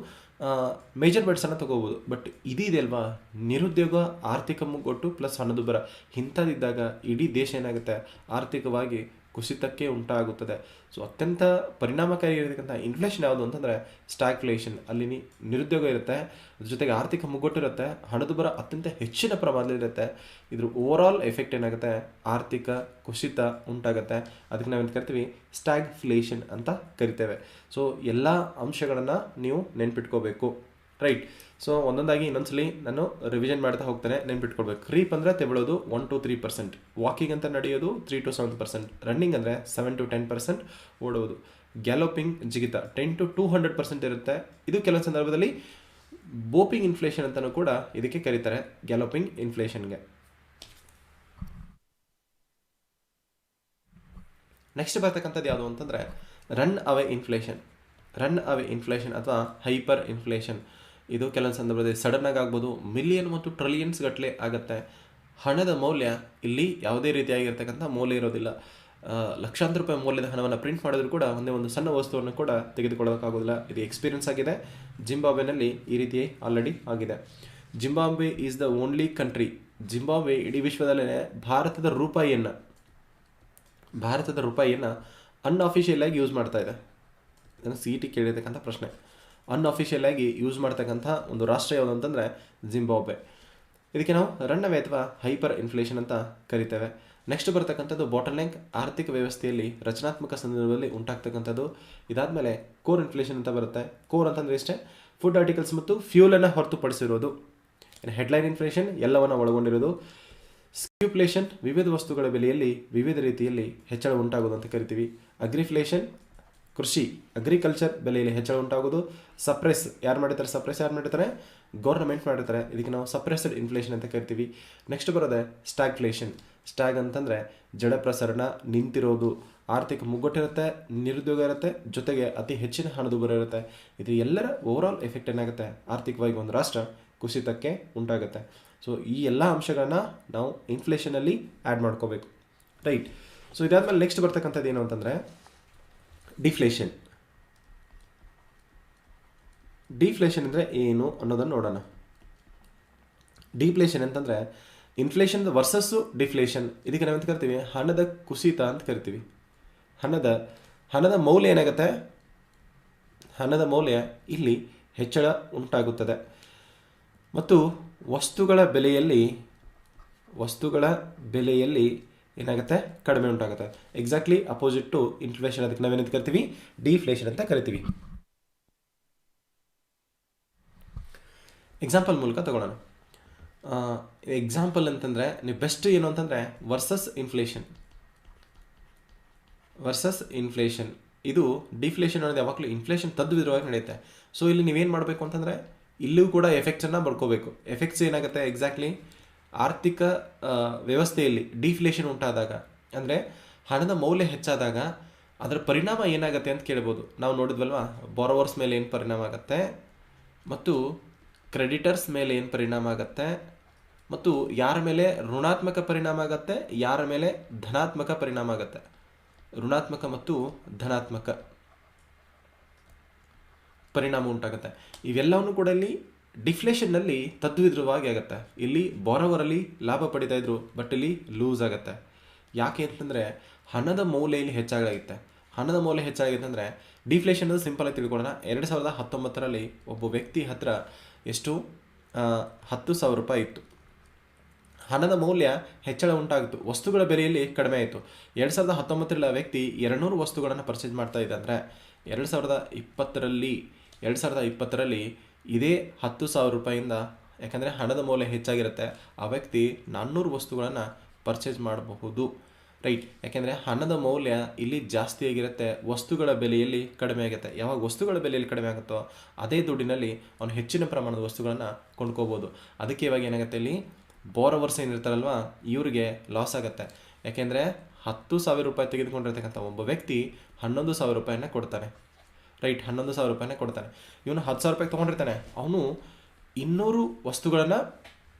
ಮೆಜರ್ಮೆಂಟ್ಸನ್ನು ತಗೋಬೋದು. ಬಟ್ ಇದಿದೆ ಅಲ್ವಾ, ನಿರುದ್ಯೋಗ, ಆರ್ಥಿಕ ಮುಗ್ಗಟ್ಟು ಪ್ಲಸ್ ಹಣದುಬ್ಬರ, ಇಂಥದ್ದಿದ್ದಾಗ ಇಡೀ ದೇಶ ಏನಾಗುತ್ತೆ, ಆರ್ಥಿಕವಾಗಿ ಕುಸಿತಕ್ಕೆ ಉಂಟಾಗುತ್ತದೆ. ಸೊ ಅತ್ಯಂತ ಪರಿಣಾಮಕಾರಿ ಇರತಕ್ಕಂಥ ಇನ್ಫ್ಲೇಷನ್ ಯಾವುದು ಅಂತಂದರೆ ಸ್ಟ್ಯಾಗ್ಫ್ಲೇಷನ್. ಅಲ್ಲಿ ನಿರುದ್ಯೋಗ ಇರುತ್ತೆ, ಅದ್ರ ಜೊತೆಗೆ ಆರ್ಥಿಕ ಮುಗ್ಗಟ್ಟು ಇರುತ್ತೆ, ಹಣದುಬ್ಬರ ಅತ್ಯಂತ ಹೆಚ್ಚಿನ ಪ್ರಮಾಣದಲ್ಲಿರುತ್ತೆ. ಇದ್ರ ಓವರಾಲ್ ಎಫೆಕ್ಟ್ ಏನಾಗುತ್ತೆ, ಆರ್ಥಿಕ ಕುಸಿತ ಉಂಟಾಗುತ್ತೆ. ಅದಕ್ಕೆ ನಾವೇನು ಕರಿತೀವಿ, ಸ್ಟ್ಯಾಗ್ಫ್ಲೇಷನ್ ಅಂತ ಕರಿತೇವೆ. ಸೊ ಎಲ್ಲ ಅಂಶಗಳನ್ನು ನೀವು ನೆನ್ಪಿಟ್ಕೋಬೇಕು, ರೈಟ್. ಸೊ ಒಂದೊಂದಾಗಿ ಇನ್ನೊಂದ್ಸಲಿ ನಾನು ರಿವಿಷನ್ ಮಾಡ್ತಾ ಹೋಗ್ತೇನೆ, ನೆನ್ಪಿಟ್ಕೊಳ್ಬೇಕು. ಕ್ರೀಪ್ ಅಂದರೆ ತೆವಳೋದು 1 to 3%, ವಾಕಿಂಗ್ ಅಂತ ನಡೆಯೋದು 3 to 7%, ರನ್ನಿಂಗ್ ಅಂದರೆ 7 to 10% ಓಡೋದು, ಗ್ಯಾಲೋಪಿಂಗ್ ಜಿಗಿತ 10 to 200% ಇರುತ್ತೆ. ಇದು ಕೆಲವು ಸಂದರ್ಭದಲ್ಲಿ ಬೋಪಿಂಗ್ ಇನ್ಫ್ಲೇಷನ್ ಅಂತಲೂ ಕೂಡ ಇದಕ್ಕೆ ಕರೀತಾರೆ, ಗ್ಯಾಲೋಪಿಂಗ್ ಇನ್ಫ್ಲೇಷನ್ಗೆ. ನೆಕ್ಸ್ಟ್ ಬರ್ತಕ್ಕಂಥದ್ದು ಯಾವುದು ಅಂತಂದರೆ ರನ್ ಅವೇ ಇನ್ಫ್ಲೇಷನ್ ಅಥವಾ ಹೈಪರ್ ಇನ್ಫ್ಲೇಷನ್. ಇದು ಕೆಲವೊಂದು ಸಂದರ್ಭದಲ್ಲಿ ಸಡನ್ನಾಗಿ ಆಗ್ಬೋದು, ಮಿಲಿಯನ್ ಮತ್ತು ಟ್ರಿಲಿಯನ್ಸ್ ಗಟ್ಟಲೆ ಆಗುತ್ತೆ. ಹಣದ ಮೌಲ್ಯ ಇಲ್ಲಿ ಯಾವುದೇ ರೀತಿಯಾಗಿರ್ತಕ್ಕಂಥ ಮೌಲ್ಯ ಇರೋದಿಲ್ಲ. ಲಕ್ಷಾಂತರ ರೂಪಾಯಿ ಮೌಲ್ಯದ ಹಣವನ್ನು ಪ್ರಿಂಟ್ ಮಾಡಿದ್ರು ಕೂಡ ಒಂದೇ ಒಂದು ಸಣ್ಣ ವಸ್ತುವನ್ನು ಕೂಡ ತೆಗೆದುಕೊಳ್ಳೋಕ್ಕಾಗೋದಿಲ್ಲ. ಇದು ಎಕ್ಸ್ಪೀರಿಯನ್ಸ್ ಆಗಿದೆ. ಜಿಂಬಾಬ್ವೆನಲ್ಲಿ ಈ ರೀತಿ ಆಲ್ರೆಡಿ ಆಗಿದೆ. Zimbabwe is the only country. Zimbabwe ಇಡೀ ವಿಶ್ವದಲ್ಲೇ ಭಾರತದ ರೂಪಾಯಿಯನ್ನು ಅನ್ಅಫಿಷಿಯಲ್ ಆಗಿ ಯೂಸ್ ಮಾಡ್ತಾ ಇದೆ. ಇದನ್ನು CET ಕೇಳಿರ್ತಕ್ಕಂಥ ಪ್ರಶ್ನೆ. ಅನ್ಅಫಿಷಿಯಲ್ ಆಗಿ ಯೂಸ್ ಮಾಡ್ತಕ್ಕಂಥ ಒಂದು ರಾಷ್ಟ್ರ ಯಾವುದು ಅಂತಂದರೆ ಜಿಂಬಾಬ್ವೆ. ಇದಕ್ಕೆ ನಾವು ರನ್ ಅವೇ ಅಥವಾ ಹೈಪರ್ ಇನ್ಫ್ಲೇಷನ್ ಅಂತ ಕರಿತೇವೆ. ನೆಕ್ಸ್ಟ್ ಬರ್ತಕ್ಕಂಥದ್ದು ಬಾಟಲ್ ನೆಕ್, ಆರ್ಥಿಕ ವ್ಯವಸ್ಥೆಯಲ್ಲಿ ರಚನಾತ್ಮಕ ಸಂದರ್ಭದಲ್ಲಿ ಉಂಟಾಗ್ತಕ್ಕಂಥದ್ದು. ಇದಾದಮೇಲೆ ಕೋರ್ ಇನ್ಫ್ಲೇಷನ್ ಅಂತ ಬರುತ್ತೆ. ಕೋರ್ ಅಂತಂದರೆ ಇಷ್ಟೇ, ಫುಡ್ ಆರ್ಟಿಕಲ್ಸ್ ಮತ್ತು ಫ್ಯೂಲನ್ನು ಹೊರತುಪಡಿಸಿರೋದು. ಹೆಡ್ಲೈನ್ ಇನ್ಫ್ಲೇಷನ್ ಎಲ್ಲವನ್ನು ಒಳಗೊಂಡಿರೋದು. ಸ್ಕ್ಯೂಫ್ಲೇಷನ್, ವಿವಿಧ ವಸ್ತುಗಳ ಬೆಲೆಯಲ್ಲಿ ವಿವಿಧ ರೀತಿಯಲ್ಲಿ ಹೆಚ್ಚಳ ಉಂಟಾಗೋದು ಅಂತ ಕರಿತೀವಿ. ಅಗ್ರಿಫ್ಲೇಷನ್, ಕೃಷಿ ಅಗ್ರಿಕಲ್ಚರ್ ಬೆಲೆಯಲ್ಲಿ ಹೆಚ್ಚಳ ಉಂಟಾಗೋದು. ಸಪ್ರೆಸ್ ಯಾರು ಮಾಡಿರ್ತಾರೆ, ಗೌರ್ನಮೆಂಟ್ ಮಾಡಿರ್ತಾರೆ. ಇದಕ್ಕೆ ನಾವು ಸಪ್ರೆಸ್ಡ್ ಇನ್ಫ್ಲೇಷನ್ ಅಂತ ಕರಿತೀವಿ. ನೆಕ್ಸ್ಟ್ ಬರೋದೆ ಸ್ಟ್ಯಾಗ್ಫ್ಲೇಷನ್. ಸ್ಟ್ಯಾಗ್ ಅಂತಂದರೆ ಜಡ ಪ್ರಸರಣ, ನಿಂತಿರೋದು, ಆರ್ಥಿಕ ಮುಗ್ಗಟ್ಟಿರುತ್ತೆ, ನಿರುದ್ಯೋಗ ಇರುತ್ತೆ, ಜೊತೆಗೆ ಅತಿ ಹೆಚ್ಚಿನ ಹಣದುಬ್ಬರ ಇರುತ್ತೆ. ಇದು ಎಲ್ಲರ ಓವರಾಲ್ ಎಫೆಕ್ಟ್ ಏನಾಗುತ್ತೆ, ಆರ್ಥಿಕವಾಗಿ ಒಂದು ರಾಷ್ಟ್ರ ಕುಸಿತಕ್ಕೆ ಉಂಟಾಗುತ್ತೆ. ಸೊ ಈ ಎಲ್ಲ ಅಂಶಗಳನ್ನ ನಾವು ಇನ್ಫ್ಲೇಷನಲ್ಲಿ ಆ್ಯಡ್ ಮಾಡ್ಕೋಬೇಕು, ರೈಟ್. ಸೊ ಇದಾದ್ಮೇಲೆ ನೆಕ್ಸ್ಟ್ ಬರ್ತಕ್ಕಂಥದ್ದು ಏನು ಅಂತಂದರೆ ಡಿಫ್ಲೇಷನ್. ಡಿಫ್ಲೇಷನ್ ಅಂದರೆ ಏನು ಅನ್ನೋದನ್ನು ನೋಡೋಣ. ಡಿಫ್ಲೇಷನ್ ಅಂತಂದರೆ ಇನ್ಫ್ಲೇಷನ್ ವರ್ಸಸ್ಸು ಡಿಫ್ಲೇಷನ್. ಇದಕ್ಕೆ ನಾವೆಂತ ಕರಿತೀವಿ, ಹಣದ ಕುಸಿತ ಅಂತ ಕರಿತೀವಿ. ಹಣದ ಮೌಲ್ಯ ಏನಾಗುತ್ತೆ, ಹಣದ ಮೌಲ್ಯ ಇಲ್ಲಿ ಹೆಚ್ಚಳ ಉಂಟಾಗುತ್ತದೆ ಮತ್ತು ವಸ್ತುಗಳ ಬೆಲೆಯಲ್ಲಿ ಏನಾಗುತ್ತೆ, ಕಡಿಮೆ ಉಂಟಾಗುತ್ತೆ. Exactly opposite to inflation. ಅದಕ್ಕೆ ನಾವೇನಂತ ಕರಿತೀವಿ, ಡಿಫ್ಲೇಷನ್ ಅಂತ ಕರಿತೀವಿ. ಎಕ್ಸಾಂಪಲ್ ಮೂಲಕ ತಗೊಳ್ಳೋಣ. ಎಕ್ಸಾಂಪಲ್ ಅಂತಂದರೆ ನೀವು ಬೆಸ್ಟ್ ಏನು ಅಂತಂದರೆ ವರ್ಸಸ್ ಇನ್ಫ್ಲೇಷನ್. ಇದು ಡಿಫ್ಲೇಷನ್ ಅನ್ನೋದು ಯಾವಾಗಲೂ ಇನ್ಫ್ಲೇಷನ್ ತದ್ವಿರುವಾಗಿ ನಡೆಯುತ್ತೆ. ಸೊ ಇಲ್ಲಿ ನೀವೇನು ಮಾಡಬೇಕು ಅಂತಂದರೆ ಇಲ್ಲೂ ಕೂಡ ಎಫೆಕ್ಟ್ಸನ್ನು ಬರ್ಕೋಬೇಕು. ಎಫೆಕ್ಟ್ಸ್ ಏನಾಗುತ್ತೆ, ಎಕ್ಸಾಕ್ಟ್ಲಿ ಆರ್ಥಿಕ ವ್ಯವಸ್ಥೆಯಲ್ಲಿ ಡಿಫ್ಲೇಷನ್ ಉಂಟಾದಾಗ, ಅಂದರೆ ಹಣದ ಮೌಲ್ಯ ಹೆಚ್ಚಾದಾಗ ಅದರ ಪರಿಣಾಮ ಏನಾಗುತ್ತೆ ಅಂತ ಕೇಳ್ಬೋದು. ನಾವು ನೋಡಿದ್ವಲ್ವಾ, ಬಾರೋವರ್ಸ್ ಮೇಲೆ ಏನು ಪರಿಣಾಮ ಆಗುತ್ತೆ, ಮತ್ತು ಕ್ರೆಡಿಟರ್ಸ್ ಮೇಲೆ ಏನು ಪರಿಣಾಮ ಆಗುತ್ತೆ, ಮತ್ತು ಯಾರ ಮೇಲೆ ಋಣಾತ್ಮಕ ಪರಿಣಾಮ ಆಗುತ್ತೆ, ಯಾರ ಮೇಲೆ ಧನಾತ್ಮಕ ಪರಿಣಾಮ ಆಗುತ್ತೆ. ಋಣಾತ್ಮಕ ಮತ್ತು ಧನಾತ್ಮಕ ಪರಿಣಾಮ ಉಂಟಾಗುತ್ತೆ. ಇವೆಲ್ಲವನ್ನೂ ಕೂಡ ಇಲ್ಲಿ ಡಿಫ್ಲೇಷನ್ನಲ್ಲಿ ತದ್ವಿರುವಾಗಿ ಆಗುತ್ತೆ. ಇಲ್ಲಿ ಬಾರೋವರಲ್ಲಿ ಲಾಭ ಪಡಿತಾ ಇದ್ರು, ಬಟ್ ಇಲ್ಲಿ ಲೂಸ್ ಆಗುತ್ತೆ. ಯಾಕೆ ಅಂತಂದರೆ ಹಣದ ಮೌಲ್ಯ ಇಲ್ಲಿ ಹೆಚ್ಚಾಗುತ್ತೆ. ಹಣದ ಮೌಲ್ಯ ಹೆಚ್ಚಾಗಿದೆ ಅಂದರೆ ಡಿಫ್ಲೇಷನ್ ಅದು ಸಿಂಪಲ್ ಆಗಿ ತಿಳ್ಕೊಳ್ಳೋಣ. 2019ರಲ್ಲಿ ಒಬ್ಬ ವ್ಯಕ್ತಿ ಹತ್ರ ಎಷ್ಟು 10,000 ರೂಪಾಯಿ ಇತ್ತು. ಹಣದ ಮೌಲ್ಯ ಹೆಚ್ಚಳ ಉಂಟಾಗಿತ್ತು, ವಸ್ತುಗಳ ಬೆಲೆಯಲ್ಲಿ ಕಡಿಮೆ ಆಯಿತು. 2019ರಲ್ಲಿ ಆ ವ್ಯಕ್ತಿ 200 ವಸ್ತುಗಳನ್ನು ಪರ್ಚೇಸ್ ಮಾಡ್ತಾ ಇದೆ ಅಂದರೆ 2020ರಲ್ಲಿ ಇದೇ 10,000 ರೂಪಾಯಿಂದ, ಯಾಕಂದರೆ ಹಣದ ಮೌಲ್ಯ ಹೆಚ್ಚಾಗಿರುತ್ತೆ, ಆ ವ್ಯಕ್ತಿ 400 ವಸ್ತುಗಳನ್ನು ಪರ್ಚೇಸ್ ಮಾಡಬಹುದು. ರೈಟ್, ಯಾಕೆಂದರೆ ಹಣದ ಮೌಲ್ಯ ಇಲ್ಲಿ ಜಾಸ್ತಿ ಆಗಿರುತ್ತೆ, ವಸ್ತುಗಳ ಬೆಲೆಯಲ್ಲಿ ಕಡಿಮೆ ಆಗುತ್ತೆ. ಯಾವಾಗ ವಸ್ತುಗಳ ಬೆಲೆಯಲ್ಲಿ ಕಡಿಮೆ ಆಗುತ್ತೋ ಅದೇ ದುಡ್ಡಿನಲ್ಲಿ ಅವನು ಹೆಚ್ಚಿನ ಪ್ರಮಾಣದ ವಸ್ತುಗಳನ್ನು ಕೊಂಡ್ಕೋಬೋದು. ಅದಕ್ಕೆ ಇವಾಗ ಏನಾಗುತ್ತೆ, ಇಲ್ಲಿ ಬಾರೋವರ್ಸ್ ಏನಿರ್ತಾರಲ್ವ ಇವರಿಗೆ ಲಾಸ್ ಆಗುತ್ತೆ. ಯಾಕೆಂದರೆ 10,000 ರೂಪಾಯಿ ತೆಗೆದುಕೊಂಡಿರ್ತಕ್ಕಂಥ ಒಬ್ಬ ವ್ಯಕ್ತಿ 11,000 ರೂಪಾಯಿನ ಕೊಡ್ತಾನೆ. ರೈಟ್, 11,000 ರೂಪಾಯಿನ ಕೊಡ್ತಾನೆ. ಇವನು 10,000 ರೂಪಾಯಿ ತೊಗೊಂಡಿರ್ತಾನೆ, ಅವನು 200 ವಸ್ತುಗಳನ್ನು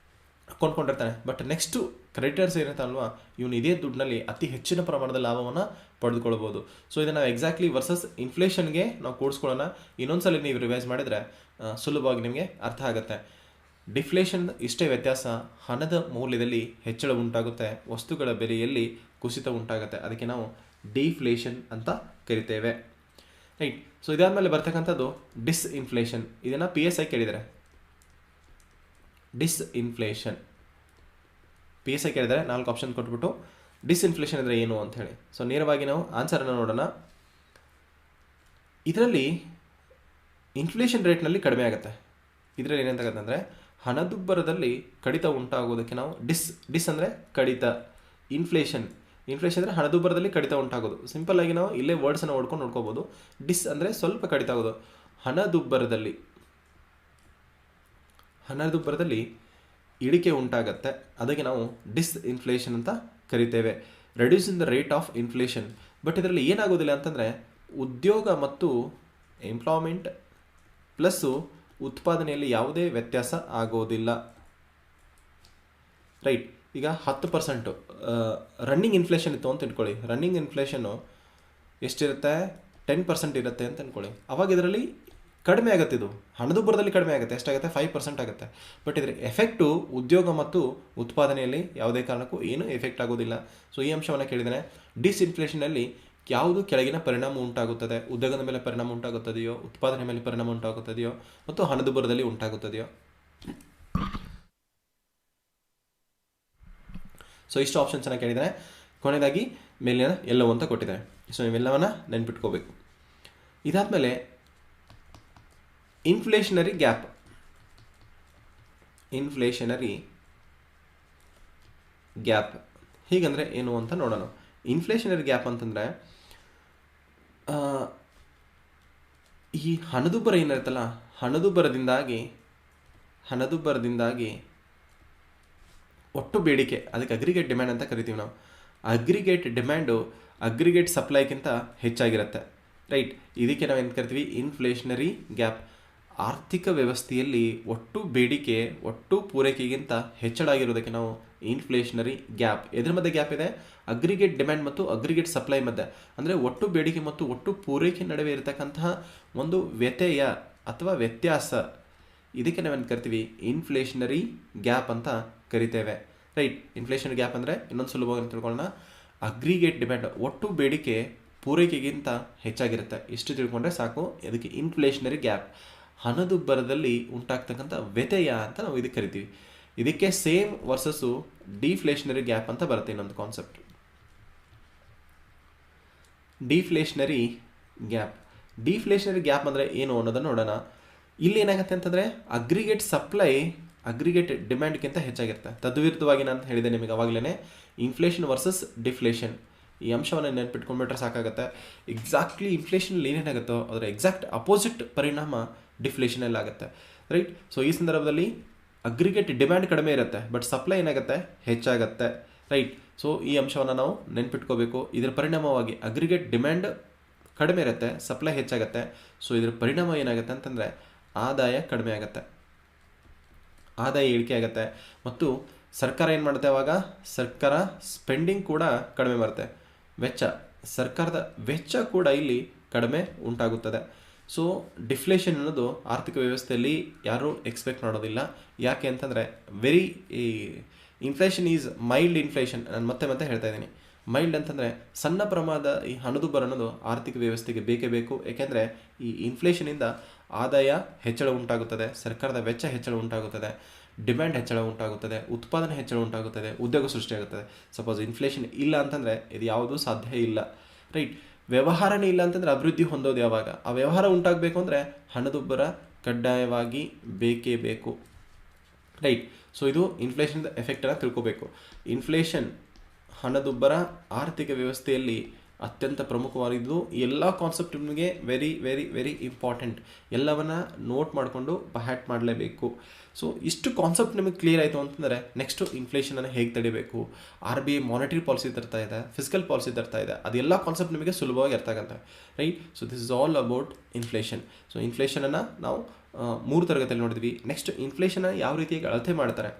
ಕೊಂಡ್ಕೊಂಡಿರ್ತಾನೆ. ಬಟ್ ನೆಕ್ಸ್ಟು ಕ್ರೆಡಿಟರ್ಸ್ ಏನಿರ್ತಾನಲ್ವ, ಇವನು ಇದೇ ದುಡ್ಡಿನಲ್ಲಿ ಅತಿ ಹೆಚ್ಚಿನ ಪ್ರಮಾಣದ ಲಾಭವನ್ನು ಪಡೆದುಕೊಳ್ಬೋದು. ಸೊ ಇದನ್ನು ನಾವು ಎಕ್ಸಾಕ್ಟ್ಲಿ ವರ್ಸಸ್ ಇನ್ಫ್ಲೇಷನ್ಗೆ ನಾವು ಕೂಡಿಸ್ಕೊಳ್ಳೋಣ. ಇನ್ನೊಂದ್ಸಲ ನೀವು ರಿವೈಸ್ ಮಾಡಿದರೆ ಸುಲಭವಾಗಿ ನಿಮಗೆ ಅರ್ಥ ಆಗುತ್ತೆ. ಡಿಫ್ಲೇಷನ್ ಇಷ್ಟೇ ವ್ಯತ್ಯಾಸ, ಹಣದ ಮೌಲ್ಯದಲ್ಲಿ ಹೆಚ್ಚಳ ಉಂಟಾಗುತ್ತೆ, ವಸ್ತುಗಳ ಬೆಲೆಯಲ್ಲಿ ಕುಸಿತ ಉಂಟಾಗುತ್ತೆ. ಅದಕ್ಕೆ ನಾವು ಡಿಫ್ಲೇಷನ್ ಅಂತ ಕರಿತೇವೆ. ರೈಟ್, ಸೊ ಇದಾದಮೇಲೆ ಬರ್ತಕ್ಕಂಥದ್ದು ಡಿಸ್ಇನ್ಫ್ಲೇಷನ್. ಇದನ್ನು PSI ಕೇಳಿದರೆ, ಡಿಸ್ಇನ್ಫ್ಲೇಷನ್ PSI ಕೇಳಿದರೆ 4 ಆಪ್ಷನ್ ಕೊಟ್ಬಿಟ್ಟು ಡಿಸ್ಇನ್ಫ್ಲೇಷನ್ ಅಂದರೆ ಏನು ಅಂತ ಹೇಳಿ. ಸೊ ನೇರವಾಗಿ ನಾವು ಆನ್ಸರನ್ನು ನೋಡೋಣ. ಇದರಲ್ಲಿ ಇನ್ಫ್ಲೇಷನ್ ರೇಟ್ನಲ್ಲಿ ಕಡಿಮೆ ಆಗುತ್ತೆ. ಇದರಲ್ಲಿ ಏನಂತಾಗುತ್ತೆ ಅಂದರೆ ಹಣದುಬ್ಬರದಲ್ಲಿ ಕಡಿತ ಉಂಟಾಗೋದಕ್ಕೆ ನಾವು ಡಿಸ್ ಅಂದರೆ ಕಡಿತ, ಇನ್ಫ್ಲೇಷನ್ ಅಂದರೆ ಹಣದುಬ್ಬರದಲ್ಲಿ ಕಡಿತ ಉಂಟಾಗೋದು. ಸಿಂಪಲ್ ಆಗಿ ನಾವು ಇಲ್ಲೇ ವರ್ಡ್ಸನ್ನು ಓಡ್ಕೊಂಡು ನೋಡ್ಕೋಬೋದು. ಡಿಸ್ ಅಂದರೆ ಸ್ವಲ್ಪ ಕಡಿತ ಆಗೋದು. ಹಣದುಬ್ಬರದಲ್ಲಿ ಇಳಿಕೆ ಉಂಟಾಗತ್ತೆ, ಅದಕ್ಕೆ ನಾವು ಡಿಸ್ಇನ್ಫ್ಲೇಷನ್ ಅಂತ ಕರಿತೇವೆ. Reduce in the rate of inflation. But ಇದರಲ್ಲಿ ಏನಾಗೋದಿಲ್ಲ ಅಂತಂದರೆ ಉದ್ಯೋಗ ಮತ್ತು ಎಂಪ್ಲಾಯ್ಮೆಂಟ್ ಪ್ಲಸ್ಸು ಉತ್ಪಾದನೆಯಲ್ಲಿ ಯಾವುದೇ ವ್ಯತ್ಯಾಸ ಆಗೋದಿಲ್ಲ. ರೈಟ್, ಈಗ 10% ರನ್ನಿಂಗ್ ಇನ್ಫ್ಲೇಷನ್ ಇತ್ತು ಅಂತ ಇಟ್ಕೊಳ್ಳಿ. ರನ್ನಿಂಗ್ ಇನ್ಫ್ಲೇಷನ್ನು ಎಷ್ಟಿರುತ್ತೆ, 10% ಇರುತ್ತೆ ಅಂತ ಅಂದ್ಕೊಳ್ಳಿ. ಅವಾಗ ಇದರಲ್ಲಿ ಕಡಿಮೆ ಆಗುತ್ತೆ, ಇದು ಹಣದುಬ್ಬರದಲ್ಲಿ ಕಡಿಮೆ ಆಗುತ್ತೆ. ಎಷ್ಟಾಗುತ್ತೆ, 5% ಆಗುತ್ತೆ. ಬಟ್ ಇದರ ಎಫೆಕ್ಟು ಉದ್ಯೋಗ ಮತ್ತು ಉತ್ಪಾದನೆಯಲ್ಲಿ ಯಾವುದೇ ಕಾರಣಕ್ಕೂ ಏನೂ ಎಫೆಕ್ಟ್ ಆಗೋದಿಲ್ಲ. ಸೊ ಈ ಅಂಶವನ್ನು ಕೇಳಿದರೆ ಡಿಸ್ಇನ್ಫ್ಲೇಷನಲ್ಲಿ ಯಾವುದು ಕೆಳಗಿನ ಪರಿಣಾಮ ಉಂಟಾಗುತ್ತದೆ, ಉದ್ಯೋಗದ ಮೇಲೆ ಪರಿಣಾಮ ಉಂಟಾಗುತ್ತದೆಯೋ, ಉತ್ಪಾದನೆ ಮೇಲೆ ಪರಿಣಾಮ ಉಂಟಾಗುತ್ತದೆಯೋ, ಮತ್ತು ಹಣದುಬ್ಬರದಲ್ಲಿ ಉಂಟಾಗುತ್ತದೆಯೋ. ಸೊ ಇಷ್ಟು ಆಪ್ಷನ್ಸನ್ನು ಕೇಳಿದರೆ ಕೊನೆಯದಾಗಿ ಮೇಲಿನ ಎಲ್ಲವೂ ಅಂತ ಕೊಟ್ಟಿದ್ದಾರೆ. ಸೊ ಇವೆಲ್ಲವನ್ನ ನೆನ್ಪಿಟ್ಕೋಬೇಕು. ಇದಾದಮೇಲೆ ಇನ್ಫ್ಲೇಷನರಿ ಗ್ಯಾಪ್ ಹೀಗಂದರೆ ಏನು ಅಂತ ನೋಡೋಣ. ಇನ್ಫ್ಲೇಷನರಿ ಗ್ಯಾಪ್ ಅಂತಂದರೆ ಈ ಹಣದುಬ್ಬರ ಏನಿರುತ್ತಲ್ಲ, ಹಣದುಬ್ಬರದಿಂದಾಗಿ ಒಟ್ಟು ಬೇಡಿಕೆ, ಅದಕ್ಕೆ ಅಗ್ರಿಗೇಟ್ ಡಿಮ್ಯಾಂಡ್ ಅಂತ ಕರಿತೀವಿ ನಾವು. ಅಗ್ರಿಗೇಟ್ ಡಿಮ್ಯಾಂಡು ಅಗ್ರಿಗೇಟ್ ಸಪ್ಲೈಗಿಂತ ಹೆಚ್ಚಾಗಿರುತ್ತೆ. ರೈಟ್, ಇದಕ್ಕೆ ನಾವು ಏನು ಕರಿತೀವಿ, ಇನ್ಫ್ಲೇಷನರಿ ಗ್ಯಾಪ್. ಆರ್ಥಿಕ ವ್ಯವಸ್ಥೆಯಲ್ಲಿ ಒಟ್ಟು ಬೇಡಿಕೆ ಒಟ್ಟು ಪೂರೈಕೆಗಿಂತ ಹೆಚ್ಚಳ ಆಗಿರೋದಕ್ಕೆ ನಾವು ಇನ್ಫ್ಲೇಷನರಿ ಗ್ಯಾಪ್. ಎದ್ರ ಮಧ್ಯೆ ಗ್ಯಾಪ್ ಇದೆ, ಅಗ್ರಿಗೇಟ್ ಡಿಮ್ಯಾಂಡ್ ಮತ್ತು ಅಗ್ರಿಗೇಟ್ ಸಪ್ಲೈ ಮಧ್ಯೆ, ಅಂದರೆ ಒಟ್ಟು ಬೇಡಿಕೆ ಮತ್ತು ಒಟ್ಟು ಪೂರೈಕೆ ನಡುವೆ ಇರತಕ್ಕಂತಹ ಒಂದು ವ್ಯತ್ಯಯ ಅಥವಾ ವ್ಯತ್ಯಾಸ, ಇದಕ್ಕೆ ನಾವೇನು ಕರಿತೀವಿ, ಇನ್ಫ್ಲೇಷನರಿ ಗ್ಯಾಪ್ ಅಂತ ಕರಿತೇವೆ. ರೈಟ್, ಇನ್ಫ್ಲೇಷನರಿ ಗ್ಯಾಪ್ ಅಂದರೆ ಇನ್ನೊಂದು ಸುಲಭವಾಗಿ ತಿಳ್ಕೊಳ್ಳೋಣ, ಅಗ್ರಿಗೇಟ್ ಡಿಮ್ಯಾಂಡ್ ಒಟ್ಟು ಬೇಡಿಕೆ ಪೂರೈಕೆಗಿಂತ ಹೆಚ್ಚಾಗಿರುತ್ತೆ. ಇಷ್ಟು ತಿಳ್ಕೊಂಡ್ರೆ ಸಾಕು. ಅದಕ್ಕೆ ಇನ್ಫ್ಲೇಷನರಿ ಗ್ಯಾಪ್, ಹಣದುಬ್ಬರದಲ್ಲಿ ಉಂಟಾಗ್ತಕ್ಕಂಥ ವ್ಯತ್ಯಯ ಅಂತ ನಾವು ಇದಕ್ಕೆ ಕರಿತೀವಿ. ಇದಕ್ಕೆ ಸೇಮ್ ವರ್ಸಸ್ಸು ಡಿಫ್ಲೇಷನರಿ ಗ್ಯಾಪ್ ಅಂತ ಬರುತ್ತೆ ಇನ್ನೊಂದು ಕಾನ್ಸೆಪ್ಟ್. ಡಿಫ್ಲೇಷನರಿ ಗ್ಯಾಪ್ ಅಂದರೆ ಏನು ಅನ್ನೋದನ್ನು ನೋಡೋಣ. ಇಲ್ಲಿ ಏನಾಗುತ್ತೆ ಅಂತಂದರೆ ಅಗ್ರಿಗೇಟ್ ಡಿಮ್ಯಾಂಡ್ಗಿಂತ ಹೆಚ್ಚಾಗಿರುತ್ತೆ. ತದ್ವಿರುದ್ಧವಾಗಿ ನಾನು ಹೇಳಿದೆ ನಿಮಗೆ ಅವಾಗಲೇ, ಇನ್ಫ್ಲೇಷನ್ ವರ್ಸಸ್ ಡಿಫ್ಲೇಷನ್, ಈ ಅಂಶವನ್ನು ನೆನ್ಪಿಟ್ಕೊಂಡ್ಬಿಟ್ರೆ ಸಾಕಾಗುತ್ತೆ. ಎಕ್ಸಾಕ್ಟ್ಲಿ ಇನ್ಫ್ಲೇಷನಲ್ಲಿ ಏನೇನಾಗುತ್ತೋ ಅದರ ಎಕ್ಸಾಕ್ಟ್ ಅಪೋಸಿಟ್ ಪರಿಣಾಮ ಡಿಫ್ಲೇಷನಲ್ಲಿ ಆಗುತ್ತೆ, ರೈಟ್. ಸೊ ಈ ಸಂದರ್ಭದಲ್ಲಿ ಅಗ್ರಿಗೇಟ್ ಡಿಮ್ಯಾಂಡ್ ಕಡಿಮೆ ಇರುತ್ತೆ, ಬಟ್ ಸಪ್ಲೈ ಏನಾಗುತ್ತೆ, ಹೆಚ್ಚಾಗುತ್ತೆ, ರೈಟ್. ಸೊ ಈ ಅಂಶವನ್ನು ನಾವು ನೆನ್ಪಿಟ್ಕೋಬೇಕು. ಇದರ ಪರಿಣಾಮವಾಗಿ ಅಗ್ರಿಗೇಟ್ ಡಿಮ್ಯಾಂಡ್ ಕಡಿಮೆ ಇರುತ್ತೆ, ಸಪ್ಲೈ ಹೆಚ್ಚಾಗುತ್ತೆ. ಸೊ ಇದರ ಪರಿಣಾಮ ಏನಾಗುತ್ತೆ ಅಂತಂದರೆ ಆದಾಯ ಕಡಿಮೆ ಆಗುತ್ತೆ, ಆದಾಯ ಇಳಿಕೆ ಆಗುತ್ತೆ. ಮತ್ತು ಸರ್ಕಾರ ಏನು ಮಾಡುತ್ತೆ ಅವಾಗ, ಸರ್ಕಾರ ಸ್ಪೆಂಡಿಂಗ್ ಕೂಡ ಕಡಿಮೆ ಬರುತ್ತೆ, ಸರ್ಕಾರದ ವೆಚ್ಚ ಕೂಡ ಇಲ್ಲಿ ಕಡಿಮೆ ಉಂಟಾಗುತ್ತದೆ. ಸೊ ಡಿಫ್ಲೇಷನ್ ಅನ್ನೋದು ಆರ್ಥಿಕ ವ್ಯವಸ್ಥೆಯಲ್ಲಿ ಯಾರೂ ಎಕ್ಸ್ಪೆಕ್ಟ್ ಮಾಡೋದಿಲ್ಲ. ಯಾಕೆ ಅಂತಂದರೆ ಇನ್ಫ್ಲೇಷನ್ ಈಸ್ ಮೈಲ್ಡ್ ಇನ್ಫ್ಲೇಷನ್. ನಾನು ಮತ್ತೆ ಹೇಳ್ತಾ ಇದ್ದೀನಿ, ಮೈಲ್ಡ್ ಅಂತಂದರೆ ಸಣ್ಣ ಪ್ರಮಾಣದ ಈ ಹಣದುಬ್ಬರ ಅನ್ನೋದು ಆರ್ಥಿಕ ವ್ಯವಸ್ಥೆಗೆ ಬೇಕೇ ಬೇಕು. ಏಕೆಂದರೆ ಈ ಇನ್ಫ್ಲೇಷನಿಂದ ಆದಾಯ ಹೆಚ್ಚಳ ಉಂಟಾಗುತ್ತದೆ, ಸರ್ಕಾರದ ವೆಚ್ಚ ಹೆಚ್ಚಳ ಉಂಟಾಗುತ್ತದೆ, ಡಿಮ್ಯಾಂಡ್ ಹೆಚ್ಚಳ ಉಂಟಾಗುತ್ತದೆ, ಉತ್ಪಾದನೆ ಹೆಚ್ಚಳ ಉಂಟಾಗುತ್ತದೆ, ಉದ್ಯೋಗ ಸೃಷ್ಟಿಯಾಗುತ್ತದೆ. ಸಪೋಸ್ ಇನ್ಫ್ಲೇಷನ್ ಇಲ್ಲ ಅಂತಂದರೆ ಇದು ಯಾವುದೂ ಸಾಧ್ಯ ಇಲ್ಲ, ರೈಟ್. ವ್ಯವಹಾರನೇ ಇಲ್ಲ ಅಂತಂದರೆ ಅಭಿವೃದ್ಧಿ ಹೊಂದೋದು ಯಾವಾಗ? ಆ ವ್ಯವಹಾರ ಉಂಟಾಗಬೇಕು ಅಂದರೆ ಹಣದುಬ್ಬರ ಕಡ್ಡಾಯವಾಗಿ ಬೇಕೇ ಬೇಕು, ರೈಟ್. ಸೊ ಇದು ಇನ್ಫ್ಲೇಷನ್ದ ಎಫೆಕ್ಟನ್ನು ತಿಳ್ಕೋಬೇಕು. ಇನ್ಫ್ಲೇಷನ್, ಹಣದುಬ್ಬರ ಆರ್ಥಿಕ ವ್ಯವಸ್ಥೆಯಲ್ಲಿ ಅತ್ಯಂತ ಪ್ರಮುಖವಾಗಿದ್ದು, ಎಲ್ಲ ಕಾನ್ಸೆಪ್ಟ್ ನಿಮಗೆ ವೆರಿ ವೆರಿ ವೆರಿ ಇಂಪಾರ್ಟೆಂಟ್. ಎಲ್ಲವನ್ನ ನೋಟ್ ಮಾಡಿಕೊಂಡು ಬಹ್ಯಾಟ್ ಮಾಡಲೇಬೇಕು. ಸೊ ಇಷ್ಟು ಕಾನ್ಸೆಪ್ಟ್ ನಿಮಗೆ ಕ್ಲಿಯರ್ ಆಯಿತು ಅಂತಂದರೆ ನೆಕ್ಸ್ಟು ಇನ್ಫ್ಲೇಷನನ್ನು ಹೇಗೆ ತಡಿಬೇಕು, RBI ಮಾನಿಟರಿ ಪಾಲಿಸಿ ತರ್ತಾ ಇದೆ, ಫಿಸಿಕಲ್ ಪಾಲಿಸಿ ತರ್ತಾ ಇದೆ, ಅದೆಲ್ಲ ಕಾನ್ಸೆಪ್ಟ್ ನಿಮಗೆ ಸುಲಭವಾಗಿ ಅರ್ಥ ಆಗುತ್ತೆ, right. So this is all about inflation. So ಇನ್ಫ್ಲೇಷನನ್ನು ನಾವು 3 ತರಗತಿಯಲ್ಲಿ ನೋಡಿದ್ವಿ. ನೆಕ್ಸ್ಟ್ ಇನ್ಫ್ಲೇಷನ್ನ ಯಾವ ರೀತಿಯಾಗಿ ಅಳತೆ ಮಾಡ್ತಾರೆ,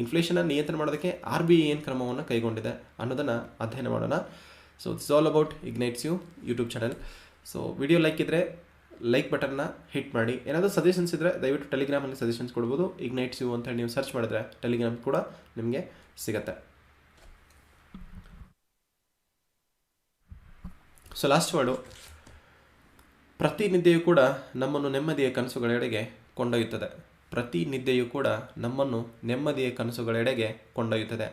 ಇನ್ಫ್ಲೇಷನ್ನ ನಿಯಂತ್ರಣ ಮಾಡೋದಕ್ಕೆ RBI ಏನು ಕ್ರಮವನ್ನು ಕೈಗೊಂಡಿದೆ ಅನ್ನೋದನ್ನು ಅಧ್ಯಯನ ಮಾಡೋಣ. So this all about ignites you YouTube channel. So video like ಇದ್ದರೆ ಲೈಕ್ ಬಟನ್ನ ಹಿಟ್ ಮಾಡಿ. ಏನಾದರೂ ಸಜೆಷನ್ಸ್ ಇದ್ದರೆ ದಯವಿಟ್ಟು ಟೆಲಿಗ್ರಾಮಲ್ಲಿ ಸಜೆಷನ್ಸ್ ಕೊಡ್ಬೋದು. ಇಗ್ನೈಟ್ಸ್ ಯು ಅಂತೇಳಿ ನೀವು ಸರ್ಚ್ ಮಾಡಿದ್ರೆ ಟೆಲಿಗ್ರಾಮ್ ಕೂಡ ನಿಮಗೆ ಸಿಗುತ್ತೆ. ಸೊ ಲಾಸ್ಟ್ ವರ್ಡು, ಪ್ರತಿನಿತ್ಯವೂ ಕೂಡ ನಮ್ಮನ್ನು ನೆಮ್ಮದಿಯ ಕನಸುಗಳೆಡೆಗೆ ಕೊಂಡೊಯ್ಯುತ್ತದೆ. ಪ್ರತಿನಿತ್ಯವೂ ಕೂಡ ನಮ್ಮನ್ನು ನೆಮ್ಮದಿಯ ಕನಸುಗಳೆಡೆಗೆ ಕೊಂಡೊಯ್ಯುತ್ತದೆ.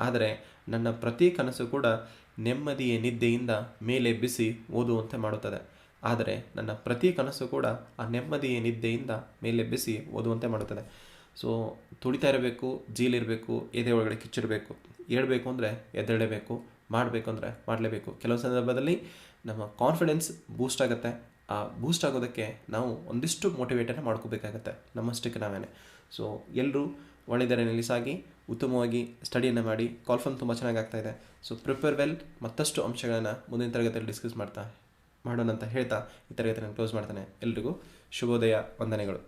ಆದರೆ ನನ್ನ ಪ್ರತಿ ಕನಸು ಕೂಡ ನೆಮ್ಮದಿಯ ನಿದ್ದೆಯಿಂದ ಮೇಲೆ ಬಿಸಿ ಓದುವಂತೆ ಮಾಡುತ್ತದೆ. ಆದರೆ ನನ್ನ ಪ್ರತಿ ಕನಸು ಕೂಡ ಆ ನೆಮ್ಮದಿಯ ನಿದ್ದೆಯಿಂದ ಮೇಲೆ ಬಿಸಿ ಓದುವಂತೆ ಮಾಡುತ್ತದೆ. ಸೊ ತುಳಿತಾ ಇರಬೇಕು, ಜೀಲಿರಬೇಕು, ಎದೆ ಒಳಗಡೆ ಕಿಚ್ಚಿರಬೇಕು. ಹೇಳ್ಬೇಕು ಅಂದರೆ ಎದ್ದೇಳಬೇಕು, ಮಾಡಬೇಕು ಅಂದರೆ ಮಾಡಲೇಬೇಕು. ಕೆಲವು ಸಂದರ್ಭದಲ್ಲಿ ನಮ್ಮ ಕಾನ್ಫಿಡೆನ್ಸ್ ಬೂಸ್ಟ್ ಆಗುತ್ತೆ. ಆ ಬೂಸ್ಟ್ ಆಗೋದಕ್ಕೆ ನಾವು ಒಂದಿಷ್ಟು ಮೋಟಿವೇಟನ್ನು ಮಾಡ್ಕೋಬೇಕಾಗತ್ತೆ ನಮ್ಮಷ್ಟಕ್ಕೆ ನಾವೇನೆ. ಸೊ ಎಲ್ಲರೂ ಒಳ್ಳೆಯ ದಾರಿಯಲ್ಲಿ ಸಾಗಿ ಉತ್ತಮವಾಗಿ ಸ್ಟಡಿಯನ್ನು ಮಾಡಿ. ಕಾಲ್ಫಾರ್ಮ್ ತುಂಬ ಚೆನ್ನಾಗಿ ಆಗ್ತಾಯಿದೆ. So prepare well. ಮತ್ತಷ್ಟು ಅಂಶಗಳನ್ನು ಮುಂದಿನ ತರಗತಿಯಲ್ಲಿ ಡಿಸ್ಕಸ್ ಮಾಡೋಣ ಅಂತ ಹೇಳ್ತಾ ಈ ತರಗತಿಯನ್ನು ಕ್ಲೋಸ್ ಮಾಡ್ತಾನೆ. ಎಲ್ರಿಗೂ ಶುಭೋದಯ, ವಂದನೆಗಳು.